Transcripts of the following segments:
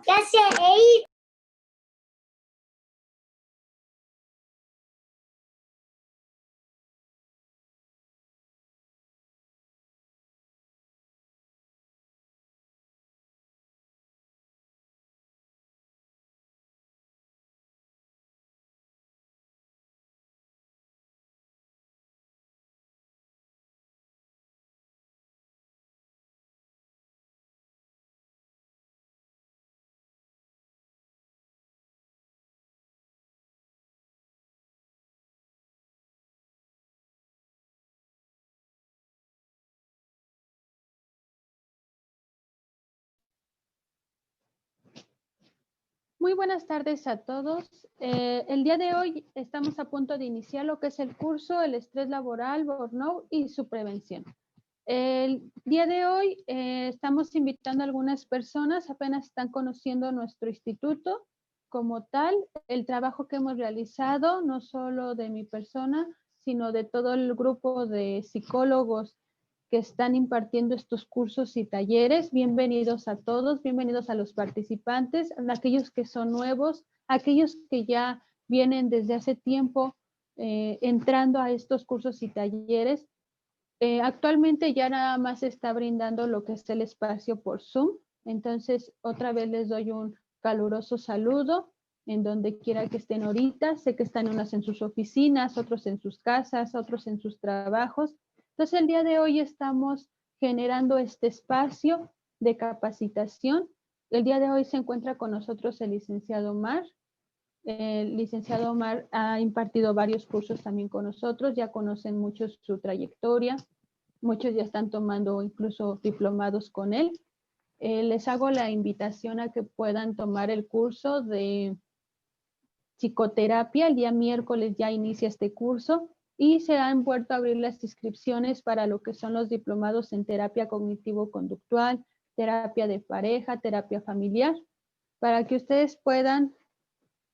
Ya sé ir. Muy buenas tardes a todos. El día de hoy estamos a punto de iniciar lo que es el curso El estrés laboral, burnout y su prevención. El día de hoy estamos invitando a algunas personas, apenas están conociendo nuestro instituto como tal, el trabajo que hemos realizado, no solo de mi persona, sino de todo el grupo de psicólogos que están impartiendo estos cursos y talleres. Bienvenidos a todos, bienvenidos a los participantes, a aquellos que son nuevos, a aquellos que ya vienen desde hace tiempo entrando a estos cursos y talleres. Actualmente ya nada más se está brindando lo que es el espacio por Zoom, entonces otra vez les doy un caluroso saludo en donde quiera que estén ahorita. Sé que están unas en sus oficinas, otros en sus casas, otros en sus trabajos. Entonces el día de hoy estamos generando este espacio de capacitación. El día de hoy se encuentra con nosotros el licenciado Omar. El licenciado Omar ha impartido varios cursos también con nosotros, ya conocen mucho su trayectoria, muchos ya están tomando incluso diplomados con él. Les hago la invitación a que puedan tomar el curso de psicoterapia. El día miércoles ya inicia este curso y se han vuelto a abrir las inscripciones para lo que son los diplomados en terapia cognitivo-conductual, terapia de pareja, terapia familiar, para que ustedes puedan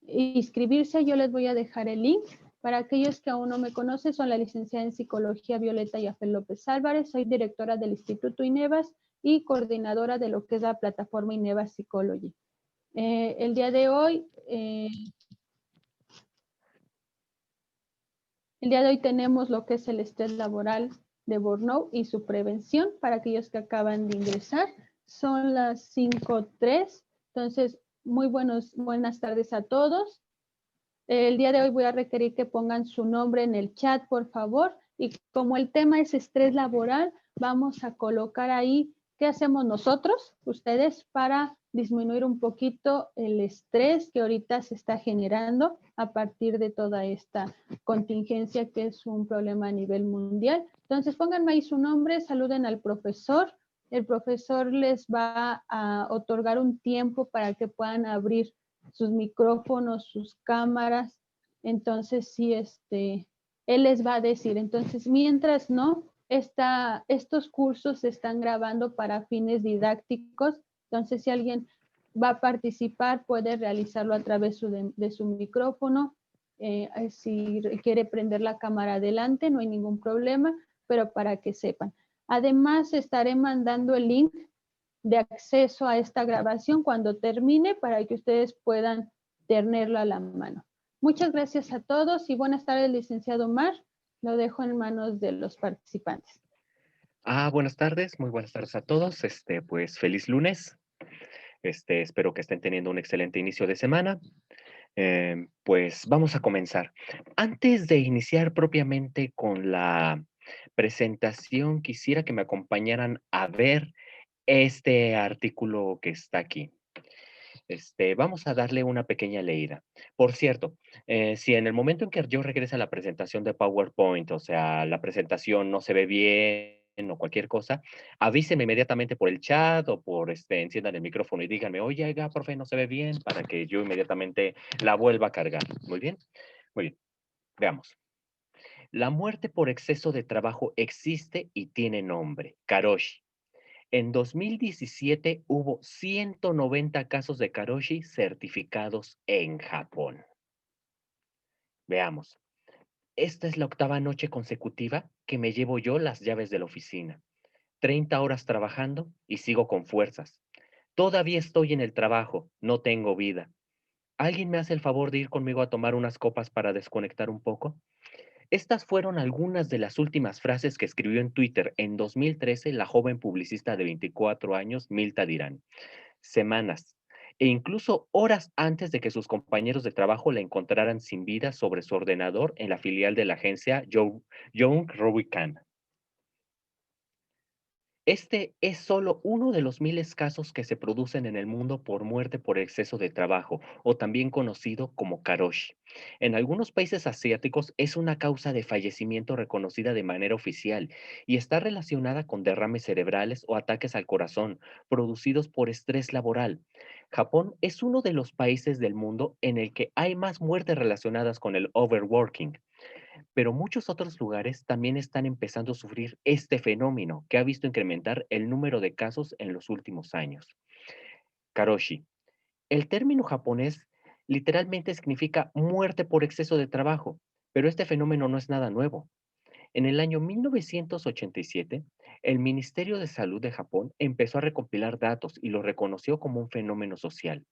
inscribirse. Yo les voy a dejar el link. Para aquellos que aún no me conocen, soy la licenciada en Psicología Violeta Yafel López Álvarez, soy directora del Instituto INEVAS y coordinadora de lo que es la plataforma INEVAS Psychology. El día de hoy tenemos lo que es el estrés laboral de burnout y su prevención para aquellos que acaban de ingresar. Son las 5:03, entonces muy buenas tardes a todos. El día de hoy voy a requerir que pongan su nombre en el chat, por favor. Y como el tema es estrés laboral, vamos a colocar ahí qué hacemos nosotros, ustedes, para disminuir un poquito el estrés que ahorita se está generando a partir de toda esta contingencia que es un problema a nivel mundial. Entonces, pónganme ahí su nombre, saluden al profesor. El profesor les va a otorgar un tiempo para que puedan abrir sus micrófonos, sus cámaras. Entonces, sí, él les va a decir. Entonces, mientras no, estos cursos se están grabando para fines didácticos. Entonces, si alguien va a participar, puede realizarlo a través de su micrófono. Si quiere prender la cámara adelante, no hay ningún problema, pero para que sepan. Además, estaré mandando el link de acceso a esta grabación cuando termine para que ustedes puedan tenerlo a la mano. Muchas gracias a todos y buenas tardes, licenciado Omar. Lo dejo en manos de los participantes. Buenas tardes, muy buenas tardes a todos. Pues feliz lunes. Espero que estén teniendo un excelente inicio de semana. Pues vamos a comenzar. Antes de iniciar propiamente con la presentación, quisiera que me acompañaran a ver este artículo que está aquí. Vamos a darle una pequeña leída. Por cierto, si en el momento en que yo regrese a la presentación de PowerPoint, o sea, la presentación no se ve bien o cualquier cosa, avísenme inmediatamente por el chat o enciendan el micrófono y díganme, oye, oiga, profe, no se ve bien, para que yo inmediatamente la vuelva a cargar. Muy bien, muy bien. Veamos. La muerte por exceso de trabajo existe y tiene nombre, karoshi. En 2017 hubo 190 casos de karoshi certificados en Japón. Veamos. Esta es la octava noche consecutiva que me llevo yo las llaves de la oficina. 30 horas trabajando y sigo con fuerzas. Todavía estoy en el trabajo, no tengo vida. ¿Alguien me hace el favor de ir conmigo a tomar unas copas para desconectar un poco? Estas fueron algunas de las últimas frases que escribió en Twitter en 2013 la joven publicista de 24 años, Milta Dirán, semanas e incluso horas antes de que sus compañeros de trabajo la encontraran sin vida sobre su ordenador en la filial de la agencia Young Rubicam. Este es solo uno de los miles casos que se producen en el mundo por muerte por exceso de trabajo, o también conocido como karoshi. En algunos países asiáticos es una causa de fallecimiento reconocida de manera oficial y está relacionada con derrames cerebrales o ataques al corazón producidos por estrés laboral. Japón es uno de los países del mundo en el que hay más muertes relacionadas con el overworking, pero muchos otros lugares también están empezando a sufrir este fenómeno que ha visto incrementar el número de casos en los últimos años. Karoshi. El término japonés literalmente significa muerte por exceso de trabajo, pero este fenómeno no es nada nuevo. En el año 1987, el Ministerio de Salud de Japón empezó a recopilar datos y lo reconoció como un fenómeno social.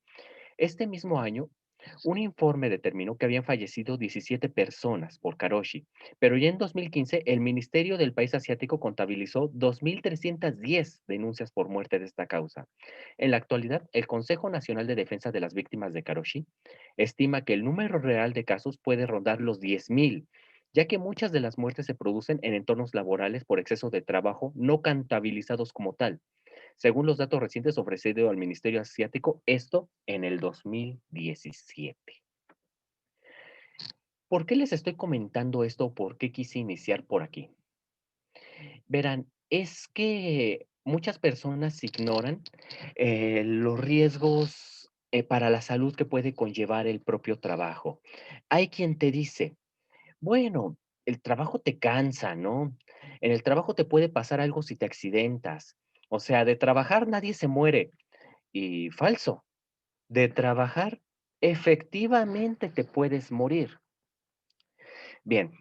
Este mismo año, un informe determinó que habían fallecido 17 personas por karoshi, pero ya en 2015 el Ministerio del país asiático contabilizó 2.310 denuncias por muerte de esta causa. En la actualidad, el Consejo Nacional de Defensa de las Víctimas de karoshi estima que el número real de casos puede rondar los 10.000, ya que muchas de las muertes se producen en entornos laborales por exceso de trabajo no contabilizados como tal. Según los datos recientes ofrecidos al Ministerio Asiático, esto en el 2017. ¿Por qué les estoy comentando esto? ¿Por qué quise iniciar por aquí? Verán, es que muchas personas ignoran los riesgos para la salud que puede conllevar el propio trabajo. Hay quien te dice, bueno, el trabajo te cansa, ¿no? En el trabajo te puede pasar algo si te accidentas. O sea, de trabajar nadie se muere. Y falso. De trabajar, efectivamente te puedes morir. Bien,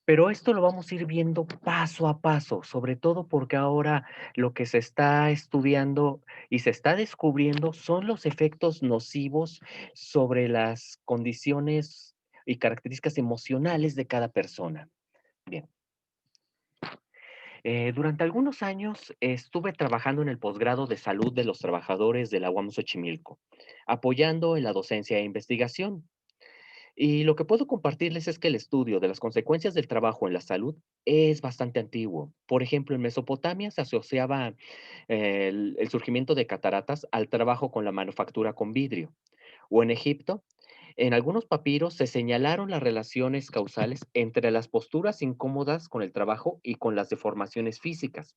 pero esto lo vamos a ir viendo paso a paso, sobre todo porque ahora lo que se está estudiando y se está descubriendo son los efectos nocivos sobre las condiciones y características emocionales de cada persona. Bien, durante algunos años estuve trabajando en el posgrado de salud de los trabajadores de la UAM Xochimilco, apoyando en la docencia e investigación. Y lo que puedo compartirles es que el estudio de las consecuencias del trabajo en la salud es bastante antiguo. Por ejemplo, en Mesopotamia se asociaba el surgimiento de cataratas al trabajo con la manufactura con vidrio. O en Egipto, en algunos papiros se señalaron las relaciones causales entre las posturas incómodas con el trabajo y con las deformaciones físicas.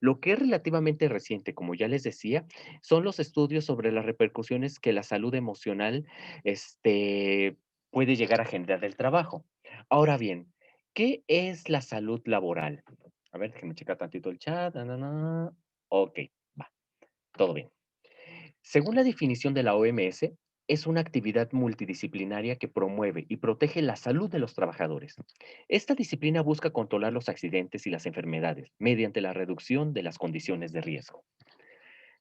Lo que es relativamente reciente, como ya les decía, son los estudios sobre las repercusiones que la salud emocional puede llegar a generar el trabajo. Ahora bien, ¿qué es la salud laboral? A ver, déjenme checar tantito el chat. Ok, va, todo bien. Según la definición de la OMS, es una actividad multidisciplinaria que promueve y protege la salud de los trabajadores. Esta disciplina busca controlar los accidentes y las enfermedades mediante la reducción de las condiciones de riesgo.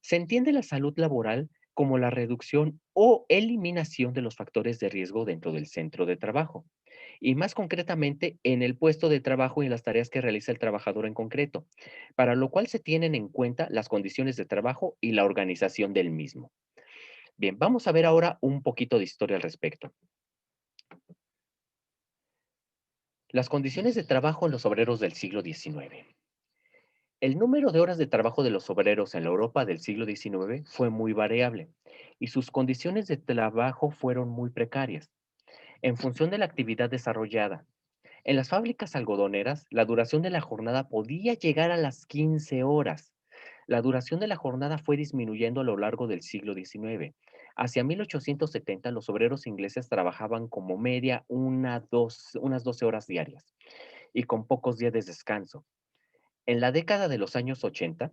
Se entiende la salud laboral como la reducción o eliminación de los factores de riesgo dentro del centro de trabajo, y más concretamente en el puesto de trabajo y en las tareas que realiza el trabajador en concreto, para lo cual se tienen en cuenta las condiciones de trabajo y la organización del mismo. Bien, vamos a ver ahora un poquito de historia al respecto. Las condiciones de trabajo en los obreros del siglo XIX. El número de horas de trabajo de los obreros en la Europa del siglo XIX fue muy variable y sus condiciones de trabajo fueron muy precarias, en función de la actividad desarrollada. En las fábricas algodoneras, la duración de la jornada podía llegar a las 15 horas. La duración de la jornada fue disminuyendo a lo largo del siglo XIX. Hacia 1870, los obreros ingleses trabajaban como media unas 12 horas diarias y con pocos días de descanso. En la década de los años 80,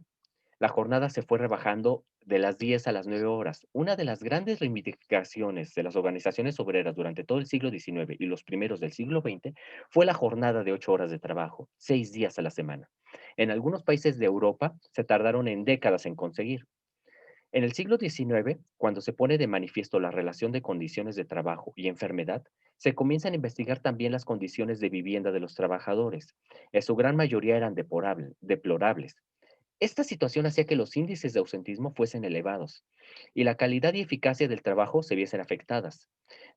la jornada se fue rebajando de las 10 a las 9 horas. Una de las grandes reivindicaciones de las organizaciones obreras durante todo el siglo XIX y los primeros del siglo XX fue la jornada de 8 horas de trabajo, 6 días a la semana. En algunos países de Europa se tardaron en décadas en conseguir. En el siglo XIX, cuando se pone de manifiesto la relación de condiciones de trabajo y enfermedad, se comienzan a investigar también las condiciones de vivienda de los trabajadores. En su gran mayoría eran deplorables. Esta situación hacía que los índices de ausentismo fuesen elevados y la calidad y eficacia del trabajo se viesen afectadas.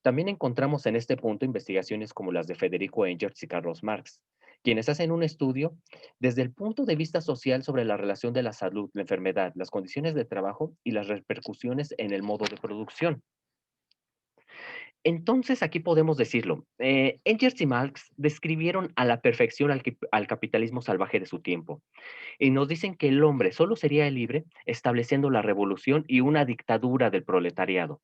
También encontramos en este punto investigaciones como las de Federico Engels y Carlos Marx, quienes hacen un estudio desde el punto de vista social sobre la relación de la salud, la enfermedad, las condiciones de trabajo y las repercusiones en el modo de producción. Entonces, aquí podemos decirlo, Engels y Marx describieron a la perfección al capitalismo salvaje de su tiempo y nos dicen que el hombre solo sería libre estableciendo la revolución y una dictadura del proletariado.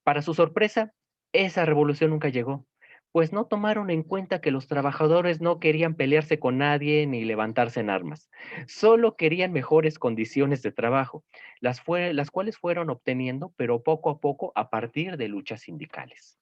Para su sorpresa, esa revolución nunca llegó, pues no tomaron en cuenta que los trabajadores no querían pelearse con nadie ni levantarse en armas, solo querían mejores condiciones de trabajo, las cuales fueron obteniendo, pero poco a poco a partir de luchas sindicales.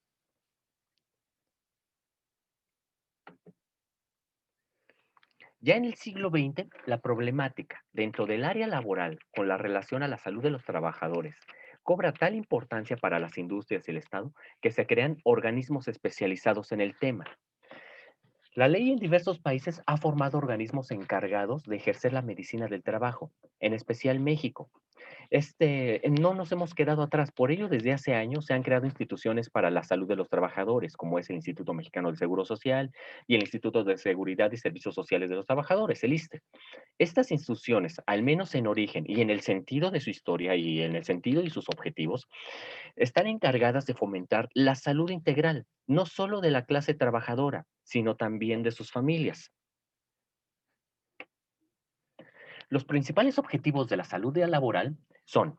Ya en el siglo XX, la problemática dentro del área laboral con la relación a la salud de los trabajadores cobra tal importancia para las industrias y el Estado que se crean organismos especializados en el tema. La ley en diversos países ha formado organismos encargados de ejercer la medicina del trabajo, en especial México. No nos hemos quedado atrás. Por ello, desde hace años se han creado instituciones para la salud de los trabajadores, como es el Instituto Mexicano del Seguro Social y el Instituto de Seguridad y Servicios Sociales de los Trabajadores, el ISSSTE. Estas instituciones, al menos en origen y en el sentido de su historia y en el sentido y sus objetivos, están encargadas de fomentar la salud integral, no solo de la clase trabajadora, sino también de sus familias. Los principales objetivos de la salud laboral son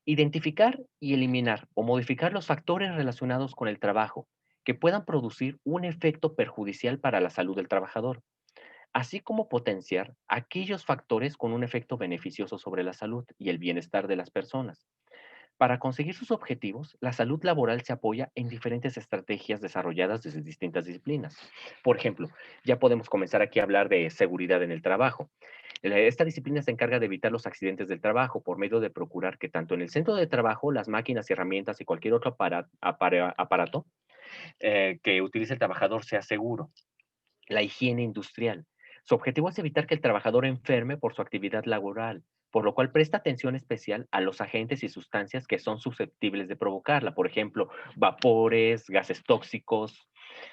identificar y eliminar o modificar los factores relacionados con el trabajo que puedan producir un efecto perjudicial para la salud del trabajador, así como potenciar aquellos factores con un efecto beneficioso sobre la salud y el bienestar de las personas. Para conseguir sus objetivos, la salud laboral se apoya en diferentes estrategias desarrolladas desde distintas disciplinas. Por ejemplo, ya podemos comenzar aquí a hablar de seguridad en el trabajo. Esta disciplina se encarga de evitar los accidentes del trabajo por medio de procurar que tanto en el centro de trabajo, las máquinas y herramientas y cualquier otro aparato que utilice el trabajador sea seguro. La higiene industrial. Su objetivo es evitar que el trabajador enferme por su actividad laboral, por lo cual presta atención especial a los agentes y sustancias que son susceptibles de provocarla, por ejemplo, vapores, gases tóxicos.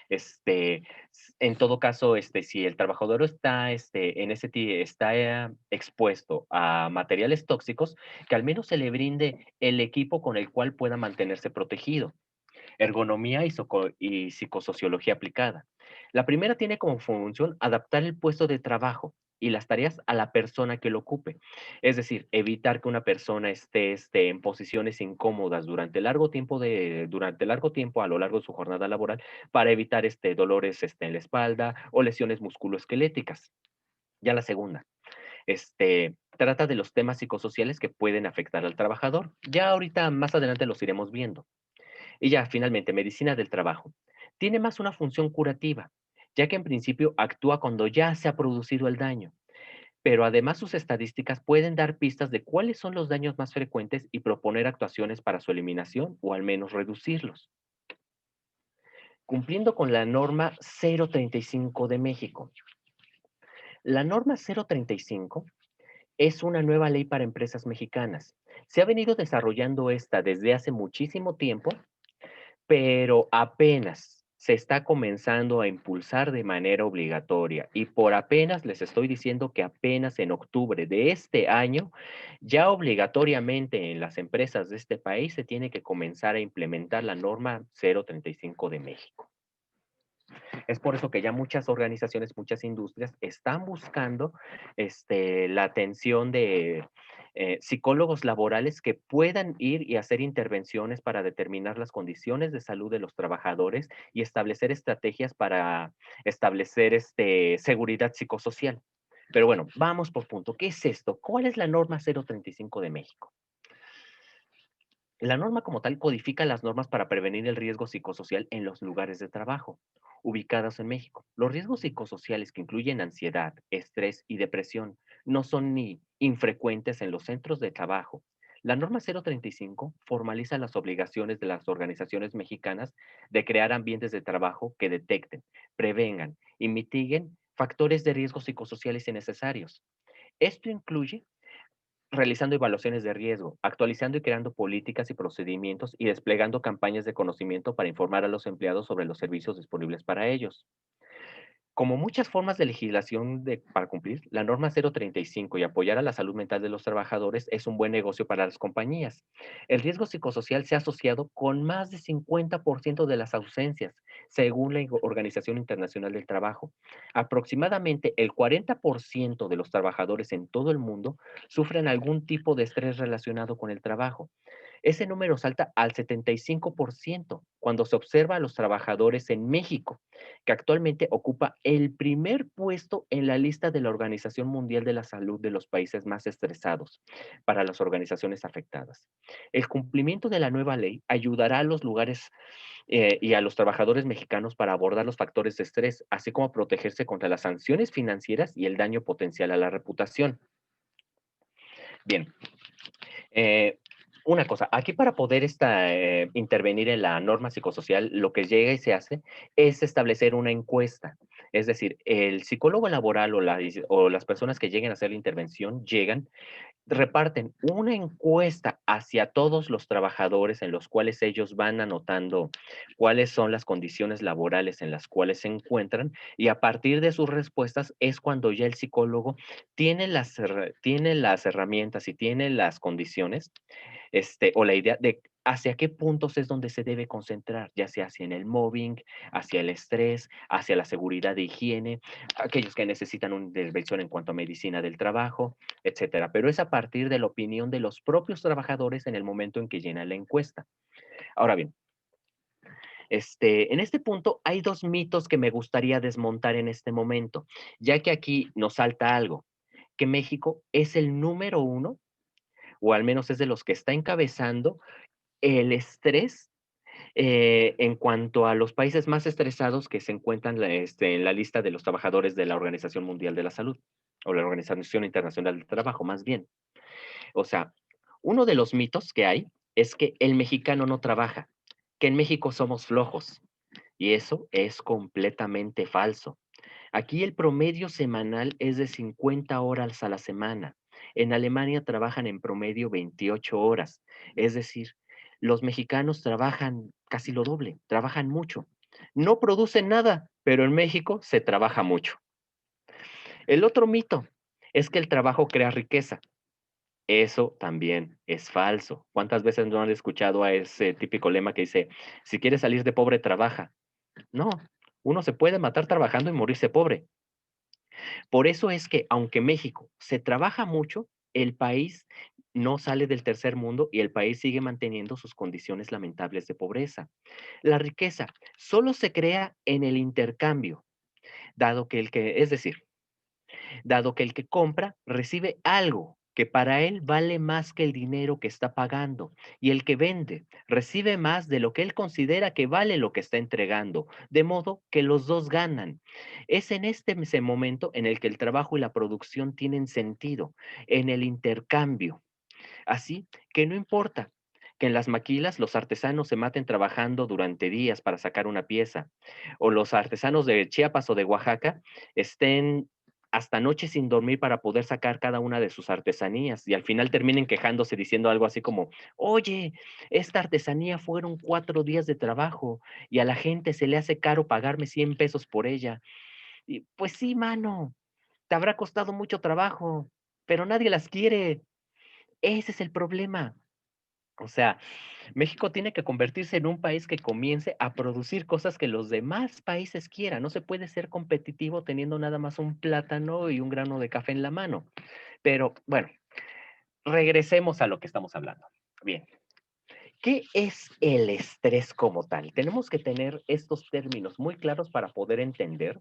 En todo caso, si el trabajador está, está expuesto a materiales tóxicos, que al menos se le brinde el equipo con el cual pueda mantenerse protegido. Ergonomía y psicosociología aplicada. La primera tiene como función adaptar el puesto de trabajo y las tareas a la persona que lo ocupe. Es decir, evitar que una persona esté en posiciones incómodas durante largo tiempo a lo largo de su jornada laboral para evitar dolores en la espalda o lesiones musculoesqueléticas. Ya la segunda, trata de los temas psicosociales que pueden afectar al trabajador. Ya ahorita más adelante los iremos viendo. Y ya, finalmente, medicina del trabajo. Tiene más una función curativa, ya que en principio actúa cuando ya se ha producido el daño, pero además sus estadísticas pueden dar pistas de cuáles son los daños más frecuentes y proponer actuaciones para su eliminación o al menos reducirlos. Cumpliendo con la norma 035 de México. La norma 035 es una nueva ley para empresas mexicanas. Se ha venido desarrollando esta desde hace muchísimo tiempo, pero apenas se está comenzando a impulsar de manera obligatoria. Y por apenas les estoy diciendo que apenas en octubre de este año, ya obligatoriamente en las empresas de este país se tiene que comenzar a implementar la norma 035 de México. Es por eso que ya muchas organizaciones, muchas industrias están buscando la atención de psicólogos laborales que puedan ir y hacer intervenciones para determinar las condiciones de salud de los trabajadores y establecer estrategias para establecer seguridad psicosocial. Pero bueno, vamos por punto. ¿Qué es esto? ¿Cuál es la norma 035 de México? La norma como tal codifica las normas para prevenir el riesgo psicosocial en los lugares de trabajo ubicados en México. Los riesgos psicosociales que incluyen ansiedad, estrés y depresión no son ni infrecuentes en los centros de trabajo. La norma 035 formaliza las obligaciones de las organizaciones mexicanas de crear ambientes de trabajo que detecten, prevengan y mitiguen factores de riesgo psicosociales innecesarios. Esto incluye realizando evaluaciones de riesgo, actualizando y creando políticas y procedimientos y desplegando campañas de conocimiento para informar a los empleados sobre los servicios disponibles para ellos. Como muchas formas de legislación para cumplir, la norma 035 y apoyar a la salud mental de los trabajadores es un buen negocio para las compañías. El riesgo psicosocial se ha asociado con más de 50% de las ausencias, según la Organización Internacional del Trabajo. Aproximadamente el 40% de los trabajadores en todo el mundo sufren algún tipo de estrés relacionado con el trabajo. Ese número salta al 75% cuando se observa a los trabajadores en México, que actualmente ocupa el primer puesto en la lista de la Organización Mundial de la Salud de los países más estresados para las organizaciones afectadas. El cumplimiento de la nueva ley ayudará a los lugares y a los trabajadores mexicanos para abordar los factores de estrés, así como protegerse contra las sanciones financieras y el daño potencial a la reputación. Bien, eh, una cosa, aquí para poder intervenir en la norma psicosocial, lo que llega y se hace es establecer una encuesta. Es decir, el psicólogo laboral o las personas que lleguen a hacer la intervención llegan, reparten una encuesta hacia todos los trabajadores en los cuales ellos van anotando cuáles son las condiciones laborales en las cuales se encuentran y a partir de sus respuestas es cuando ya el psicólogo tiene las herramientas y tiene las condiciones o la idea de hacia qué puntos es donde se debe concentrar, ya sea hacia en el mobbing, hacia el estrés, hacia la seguridad de higiene, aquellos que necesitan una intervención en cuanto a medicina del trabajo, etcétera. Pero es a partir de la opinión de los propios trabajadores en el momento en que llenan la encuesta. Ahora bien, en este punto hay dos mitos que me gustaría desmontar en este momento, ya que aquí nos salta algo, que México es el número uno, o al menos es de los que está encabezando el estrés en cuanto a los países más estresados que se encuentran en la lista de los trabajadores de la Organización Mundial de la Salud, o la Organización Internacional del Trabajo, más bien. O sea, uno de los mitos que hay es que el mexicano no trabaja, que en México somos flojos, y eso es completamente falso. Aquí el promedio semanal es de 50 horas a la semana. En Alemania trabajan en promedio 28 horas. Es decir, los mexicanos trabajan casi lo doble, trabajan mucho. No producen nada, pero en México se trabaja mucho. El otro mito es que el trabajo crea riqueza. Eso también es falso. ¿Cuántas veces no han escuchado a ese típico lema que dice, si quieres salir de pobre, trabaja? No, uno se puede matar trabajando y morirse pobre. Por eso es que, aunque México se trabaja mucho, el país no sale del tercer mundo y el país sigue manteniendo sus condiciones lamentables de pobreza. La riqueza solo se crea en el intercambio, es decir, dado que el que compra recibe algo que para él vale más que el dinero que está pagando, y el que vende recibe más de lo que él considera que vale lo que está entregando, de modo que los dos ganan. Es en ese momento en el que el trabajo y la producción tienen sentido, en el intercambio. Así que no importa que en las maquilas los artesanos se maten trabajando durante días para sacar una pieza, o los artesanos de Chiapas o de Oaxaca estén hasta noches sin dormir para poder sacar cada una de sus artesanías y al final terminen quejándose diciendo algo así como, oye, esta artesanía fueron 4 días de trabajo y a la gente se le hace caro pagarme 100 pesos por ella. Y pues sí, mano, te habrá costado mucho trabajo, pero nadie las quiere. Ese es el problema. O sea, México tiene que convertirse en un país que comience a producir cosas que los demás países quieran. No se puede ser competitivo teniendo nada más un plátano y un grano de café en la mano. Pero bueno, regresemos a lo que estamos hablando. Bien, ¿qué es el estrés como tal? Tenemos que tener estos términos muy claros para poder entender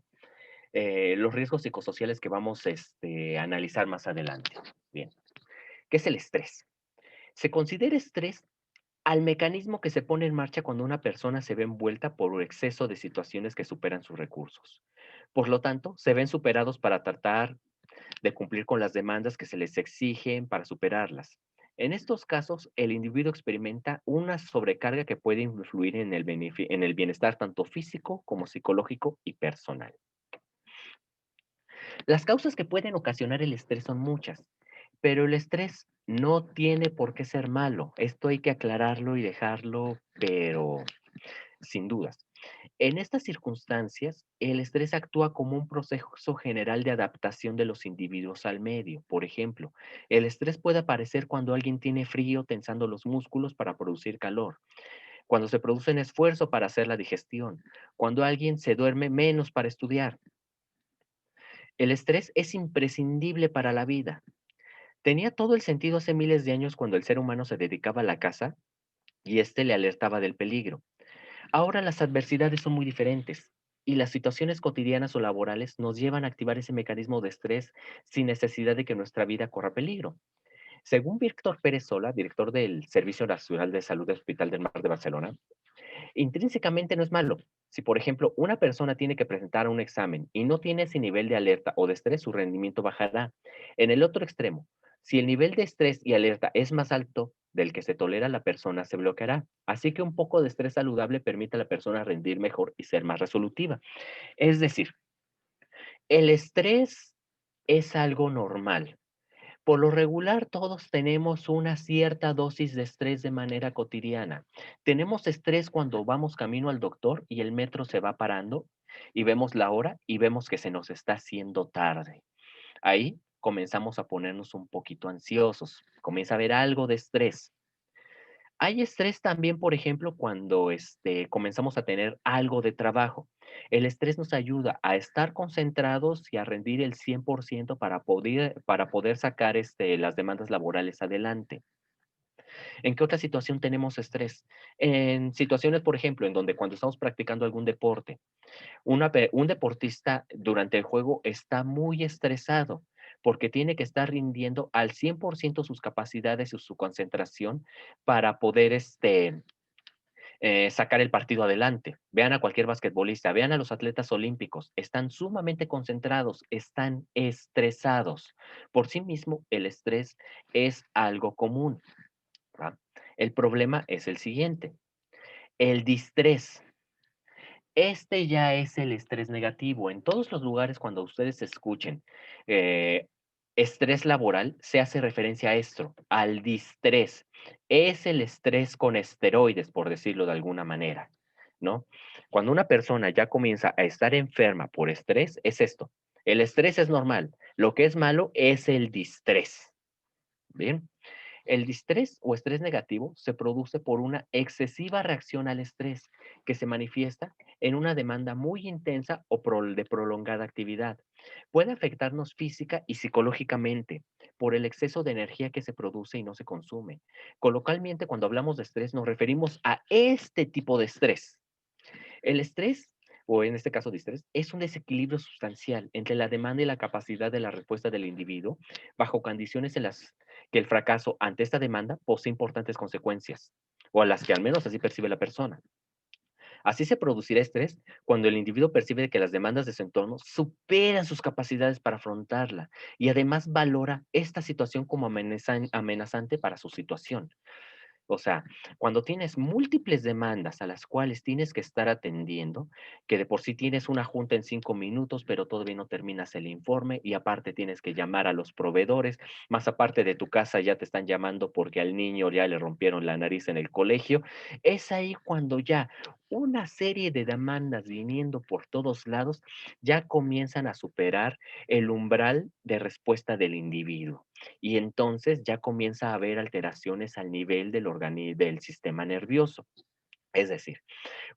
los riesgos psicosociales que vamos a analizar más adelante. Bien, ¿qué es el estrés? Se considera estrés al mecanismo que se pone en marcha cuando una persona se ve envuelta por un exceso de situaciones que superan sus recursos. Por lo tanto, se ven superados para tratar de cumplir con las demandas que se les exigen para superarlas. En estos casos, el individuo experimenta una sobrecarga que puede influir en en el bienestar tanto físico como psicológico y personal. Las causas que pueden ocasionar el estrés son muchas, pero el estrés no tiene por qué ser malo. Esto hay que aclararlo y dejarlo, pero sin dudas. En estas circunstancias, el estrés actúa como un proceso general de adaptación de los individuos al medio. Por ejemplo, el estrés puede aparecer cuando alguien tiene frío tensando los músculos para producir calor, cuando se produce un esfuerzo para hacer la digestión, cuando alguien se duerme menos para estudiar. El estrés es imprescindible para la vida. Tenía todo el sentido hace miles de años cuando el ser humano se dedicaba a la caza y éste le alertaba del peligro. Ahora las adversidades son muy diferentes y las situaciones cotidianas o laborales nos llevan a activar ese mecanismo de estrés sin necesidad de que nuestra vida corra peligro. Según Víctor Pérez Sola, director del Servicio Nacional de Salud del Hospital del Mar de Barcelona, intrínsecamente no es malo. Si, por ejemplo, una persona tiene que presentar un examen y no tiene ese nivel de alerta o de estrés, su rendimiento bajará. En el otro extremo, si el nivel de estrés y alerta es más alto del que se tolera, la persona se bloqueará. Así que un poco de estrés saludable permite a la persona rendir mejor y ser más resolutiva. Es decir, el estrés es algo normal. Por lo regular, todos tenemos una cierta dosis de estrés de manera cotidiana. Tenemos estrés cuando vamos camino al doctor y el metro se va parando y vemos la hora y vemos que se nos está haciendo tarde. Ahí comenzamos a ponernos un poquito ansiosos, comienza a haber algo de estrés. Hay estrés también, por ejemplo, cuando comenzamos a tener algo de trabajo. El estrés nos ayuda a estar concentrados y a rendir el 100% para poder sacar las demandas laborales adelante. ¿En qué otra situación tenemos estrés? En situaciones, por ejemplo, en donde cuando estamos practicando algún deporte, un deportista durante el juego está muy estresado porque tiene que estar rindiendo al 100% sus capacidades y su concentración para poder sacar el partido adelante. Vean a cualquier basquetbolista, vean a los atletas olímpicos, están sumamente concentrados, están estresados. Por sí mismo, el estrés es algo común. ¿Va? El problema es el siguiente, el distrés. Este ya es el estrés negativo. En todos los lugares cuando ustedes escuchen eh, estrés laboral, se hace referencia a esto, al distrés. Es el estrés con esteroides, por decirlo de alguna manera, ¿no? Cuando una persona ya comienza a estar enferma por estrés, es esto. El estrés es normal. Lo que es malo es el distrés. ¿Bien? El distrés o estrés negativo se produce por una excesiva reacción al estrés que se manifiesta en una demanda muy intensa o de prolongada actividad. Puede afectarnos física y psicológicamente por el exceso de energía que se produce y no se consume. Coloquialmente, cuando hablamos de estrés, nos referimos a este tipo de estrés. El estrés, o en este caso distrés, es un desequilibrio sustancial entre la demanda y la capacidad de la respuesta del individuo bajo condiciones en las que el fracaso ante esta demanda posee importantes consecuencias, o a las que al menos así percibe la persona. Así se producirá estrés cuando el individuo percibe que las demandas de su entorno superan sus capacidades para afrontarla y además valora esta situación como amenazante para su situación. O sea, cuando tienes múltiples demandas a las cuales tienes que estar atendiendo, que de por sí tienes una junta en 5 minutos, pero todavía no terminas el informe y aparte tienes que llamar a los proveedores, más aparte de tu casa ya te están llamando porque al niño ya le rompieron la nariz en el colegio, es ahí cuando ya una serie de demandas viniendo por todos lados ya comienzan a superar el umbral de respuesta del individuo. Y entonces ya comienza a haber alteraciones al nivel del sistema nervioso. Es decir,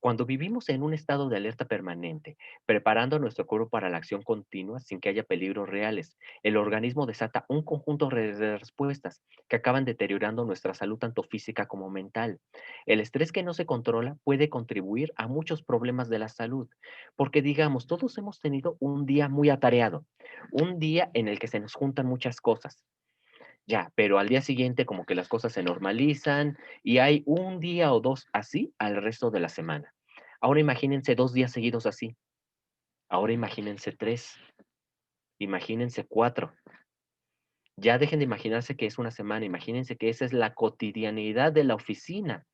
cuando vivimos en un estado de alerta permanente, preparando a nuestro cuerpo para la acción continua sin que haya peligros reales, el organismo desata un conjunto de respuestas que acaban deteriorando nuestra salud tanto física como mental. El estrés que no se controla puede contribuir a muchos problemas de la salud, porque digamos, todos hemos tenido un día muy atareado, un día en el que se nos juntan muchas cosas. Ya, pero al día siguiente como que las cosas se normalizan y hay un día o 2 así al resto de la semana. Ahora imagínense 2 días seguidos así. Ahora imagínense 3, imagínense 4. Ya dejen de imaginarse que es una semana, imagínense que esa es la cotidianidad de la oficina.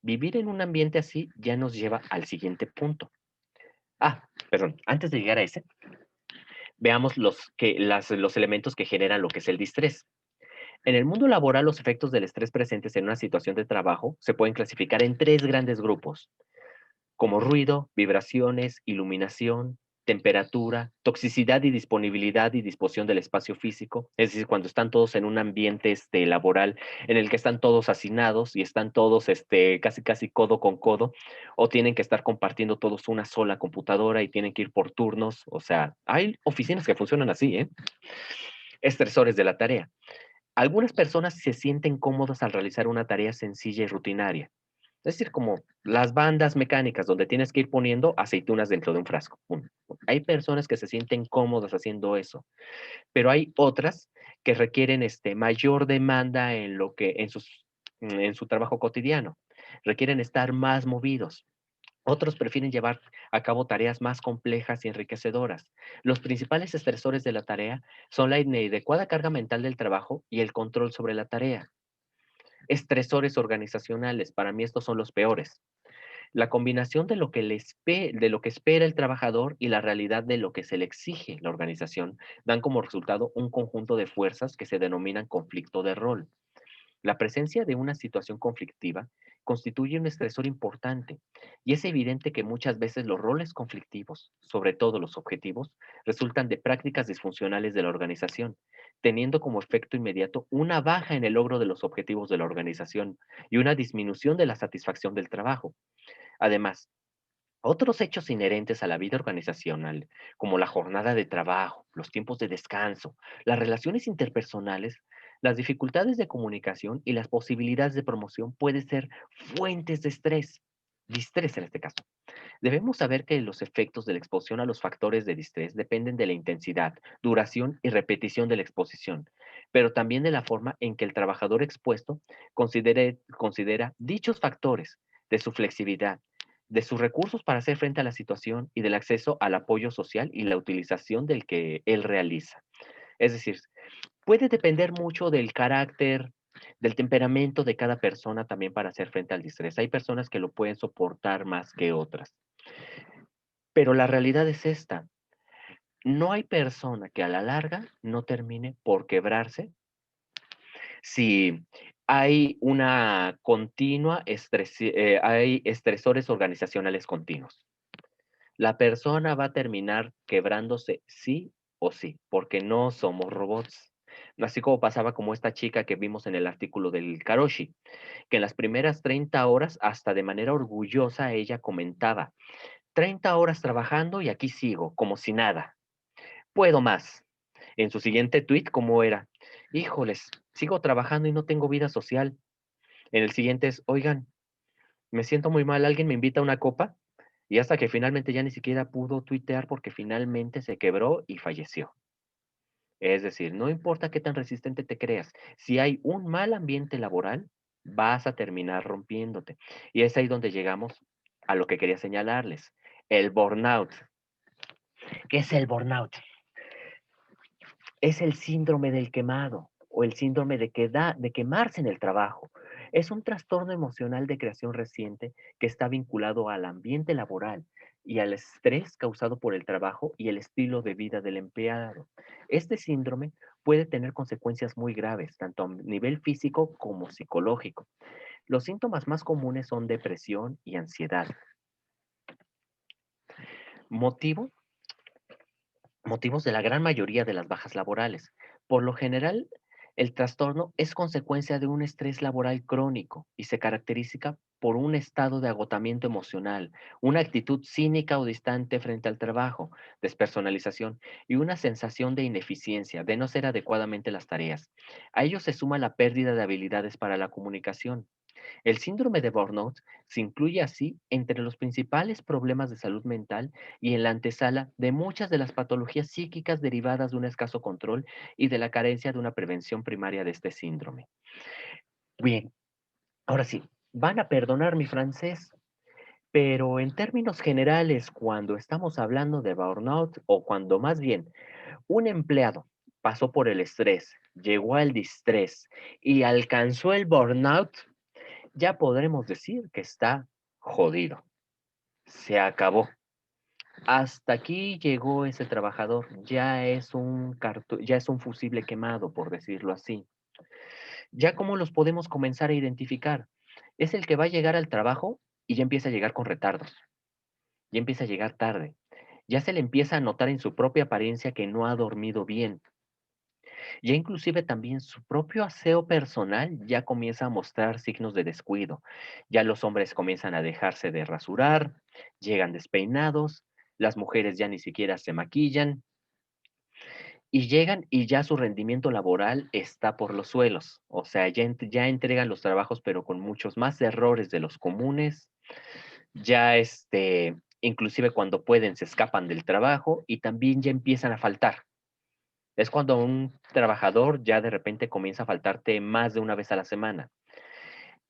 Vivir en un ambiente así ya nos lleva al siguiente punto. Perdón, antes de llegar a ese, veamos los elementos que generan lo que es el distrés. En el mundo laboral, los efectos del estrés presentes en una situación de trabajo se pueden clasificar en tres grandes grupos, como ruido, vibraciones, iluminación, temperatura, toxicidad y disponibilidad y disposición del espacio físico, es decir, cuando están todos en un ambiente laboral en el que están todos hacinados y están todos casi casi codo con codo, o tienen que estar compartiendo todos una sola computadora y tienen que ir por turnos, o sea, hay oficinas que funcionan así, ¿eh? Estresores de la tarea. Algunas personas se sienten cómodas al realizar una tarea sencilla y rutinaria. Es decir, como las bandas mecánicas donde tienes que ir poniendo aceitunas dentro de un frasco. Pum, pum. Hay personas que se sienten cómodas haciendo eso, pero hay otras que requieren mayor demanda en su trabajo cotidiano. Requieren estar más movidos. Otros prefieren llevar a cabo tareas más complejas y enriquecedoras. Los principales estresores de la tarea son la inadecuada carga mental del trabajo y el control sobre la tarea. Estresores organizacionales, para mí estos son los peores. La combinación de lo que espera el trabajador y la realidad de lo que se le exige la organización dan como resultado un conjunto de fuerzas que se denominan conflicto de rol. La presencia de una situación conflictiva constituye un estresor importante y es evidente que muchas veces los roles conflictivos, sobre todo los objetivos, resultan de prácticas disfuncionales de la organización, teniendo como efecto inmediato una baja en el logro de los objetivos de la organización y una disminución de la satisfacción del trabajo. Además, otros hechos inherentes a la vida organizacional, como la jornada de trabajo, los tiempos de descanso, las relaciones interpersonales, las dificultades de comunicación y las posibilidades de promoción pueden ser fuentes de estrés en este caso. Debemos saber que los efectos de la exposición a los factores de distrés dependen de la intensidad, duración y repetición de la exposición, pero también de la forma en que el trabajador expuesto considera dichos factores, de su flexibilidad, de sus recursos para hacer frente a la situación y del acceso al apoyo social y la utilización del que él realiza. Es decir, puede depender mucho del carácter, del temperamento de cada persona también para hacer frente al distrés. Hay personas que lo pueden soportar más que otras. Pero la realidad es esta, no hay persona que a la larga no termine por quebrarse si hay una continua hay estresores organizacionales continuos. La persona va a terminar quebrándose sí o sí, porque no somos robots. Así como pasaba como esta chica que vimos en el artículo del Karoshi, que en las primeras 30 horas, hasta de manera orgullosa, ella comentaba, 30 horas trabajando y aquí sigo, como si nada. Puedo más. En su siguiente tweet, ¿cómo era? Híjoles, sigo trabajando y no tengo vida social. En el siguiente es, oigan, me siento muy mal, ¿alguien me invita a una copa? Y hasta que finalmente ya ni siquiera pudo tuitear porque finalmente se quebró y falleció. Es decir, no importa qué tan resistente te creas, si hay un mal ambiente laboral, vas a terminar rompiéndote. Y es ahí donde llegamos a lo que quería señalarles, el burnout. ¿Qué es el burnout? Es el síndrome del quemado o el síndrome de quemarse en el trabajo. Es un trastorno emocional de creación reciente que está vinculado al ambiente laboral y al estrés causado por el trabajo y el estilo de vida del empleado. Este síndrome puede tener consecuencias muy graves, tanto a nivel físico como psicológico. Los síntomas más comunes son depresión y ansiedad. Motivo Motivos de la gran mayoría de las bajas laborales. Por lo general, el trastorno es consecuencia de un estrés laboral crónico y se caracteriza por un estado de agotamiento emocional, una actitud cínica o distante frente al trabajo, despersonalización y una sensación de ineficiencia, de no ser adecuadamente las tareas. A ello se suma la pérdida de habilidades para la comunicación. El síndrome de burnout se incluye así entre los principales problemas de salud mental y en la antesala de muchas de las patologías psíquicas derivadas de un escaso control y de la carencia de una prevención primaria de este síndrome. Bien, ahora sí, van a perdonar mi francés, pero en términos generales, cuando estamos hablando de burnout o cuando más bien un empleado pasó por el estrés, llegó al distrés y alcanzó el burnout, ya podremos decir que está jodido. Se acabó. Hasta aquí llegó ese trabajador, ya es un fusible quemado, por decirlo así. ¿Ya cómo los podemos comenzar a identificar? Es el que va a llegar al trabajo y ya empieza a llegar con retardos, ya empieza a llegar tarde, ya se le empieza a notar en su propia apariencia que no ha dormido bien, ya inclusive también su propio aseo personal ya comienza a mostrar signos de descuido. Ya los hombres comienzan a dejarse de rasurar, llegan despeinados, las mujeres ya ni siquiera se maquillan y llegan y ya su rendimiento laboral está por los suelos. O sea, ya entregan los trabajos pero con muchos más errores de los comunes. Ya inclusive cuando pueden se escapan del trabajo y también ya empiezan a faltar. Es cuando un trabajador ya de repente comienza a faltarte más de una vez a la semana.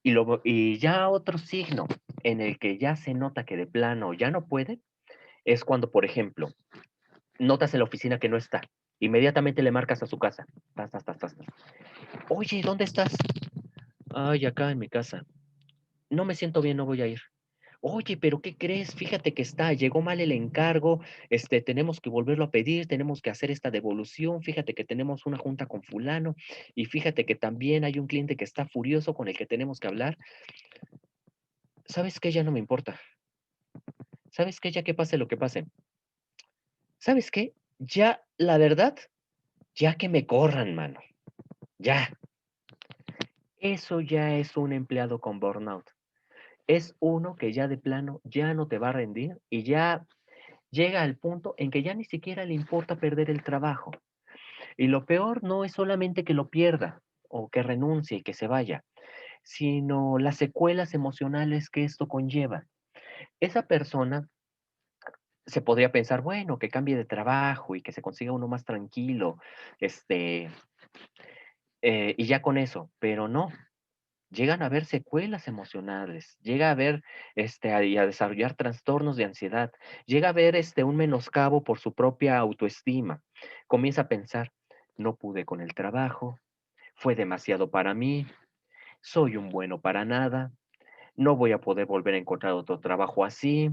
Y ya otro signo en el que ya se nota que de plano ya no puede, es cuando, por ejemplo, notas en la oficina que no está. Inmediatamente le marcas a su casa. Tas, tas, tas, tas, tas. Oye, ¿dónde estás? Ay, acá en mi casa. No me siento bien, no voy a ir. Oye, pero ¿qué crees? Fíjate que llegó mal el encargo, tenemos que volverlo a pedir, tenemos que hacer esta devolución, fíjate que tenemos una junta con fulano y fíjate que también hay un cliente que está furioso con el que tenemos que hablar. ¿Sabes qué? Ya no me importa. ¿Sabes qué? Ya que pase lo que pase. ¿Sabes qué? Ya, la verdad, ya que me corran, mano. Ya. Eso ya es un empleado con burnout. Es uno que ya de plano ya no te va a rendir y ya llega al punto en que ya ni siquiera le importa perder el trabajo. Y lo peor no es solamente que lo pierda o que renuncie y que se vaya, sino las secuelas emocionales que esto conlleva. Esa persona se podría pensar, bueno, que cambie de trabajo y que se consiga uno más tranquilo, este, y ya con eso, pero no. Llegan a haber secuelas emocionales, llega a haber, y a desarrollar trastornos de ansiedad, llega a haber, un menoscabo por su propia autoestima. Comienza a pensar, no pude con el trabajo, fue demasiado para mí, soy un bueno para nada, no voy a poder volver a encontrar otro trabajo así,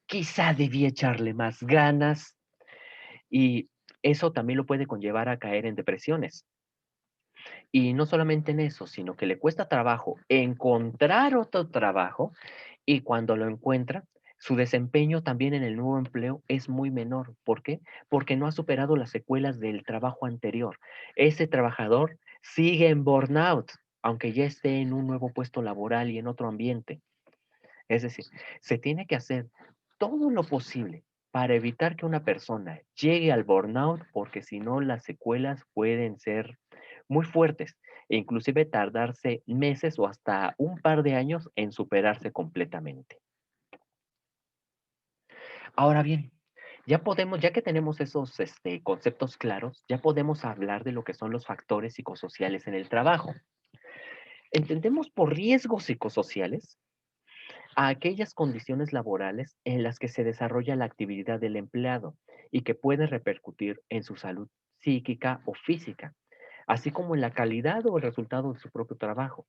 quizá debí echarle más ganas y eso también lo puede conllevar a caer en depresiones. Y no solamente en eso, sino que le cuesta trabajo encontrar otro trabajo y cuando lo encuentra, su desempeño también en el nuevo empleo es muy menor. ¿Por qué? Porque no ha superado las secuelas del trabajo anterior. Ese trabajador sigue en burnout, aunque ya esté en un nuevo puesto laboral y en otro ambiente. Es decir, se tiene que hacer todo lo posible para evitar que una persona llegue al burnout, porque si no las secuelas pueden ser muy fuertes e inclusive tardarse meses o hasta un par de años en superarse completamente. Ahora bien, ya que tenemos esos conceptos claros, ya podemos hablar de lo que son los factores psicosociales en el trabajo. Entendemos por riesgos psicosociales a aquellas condiciones laborales en las que se desarrolla la actividad del empleado y que puede repercutir en su salud psíquica o física, así como en la calidad o el resultado de su propio trabajo.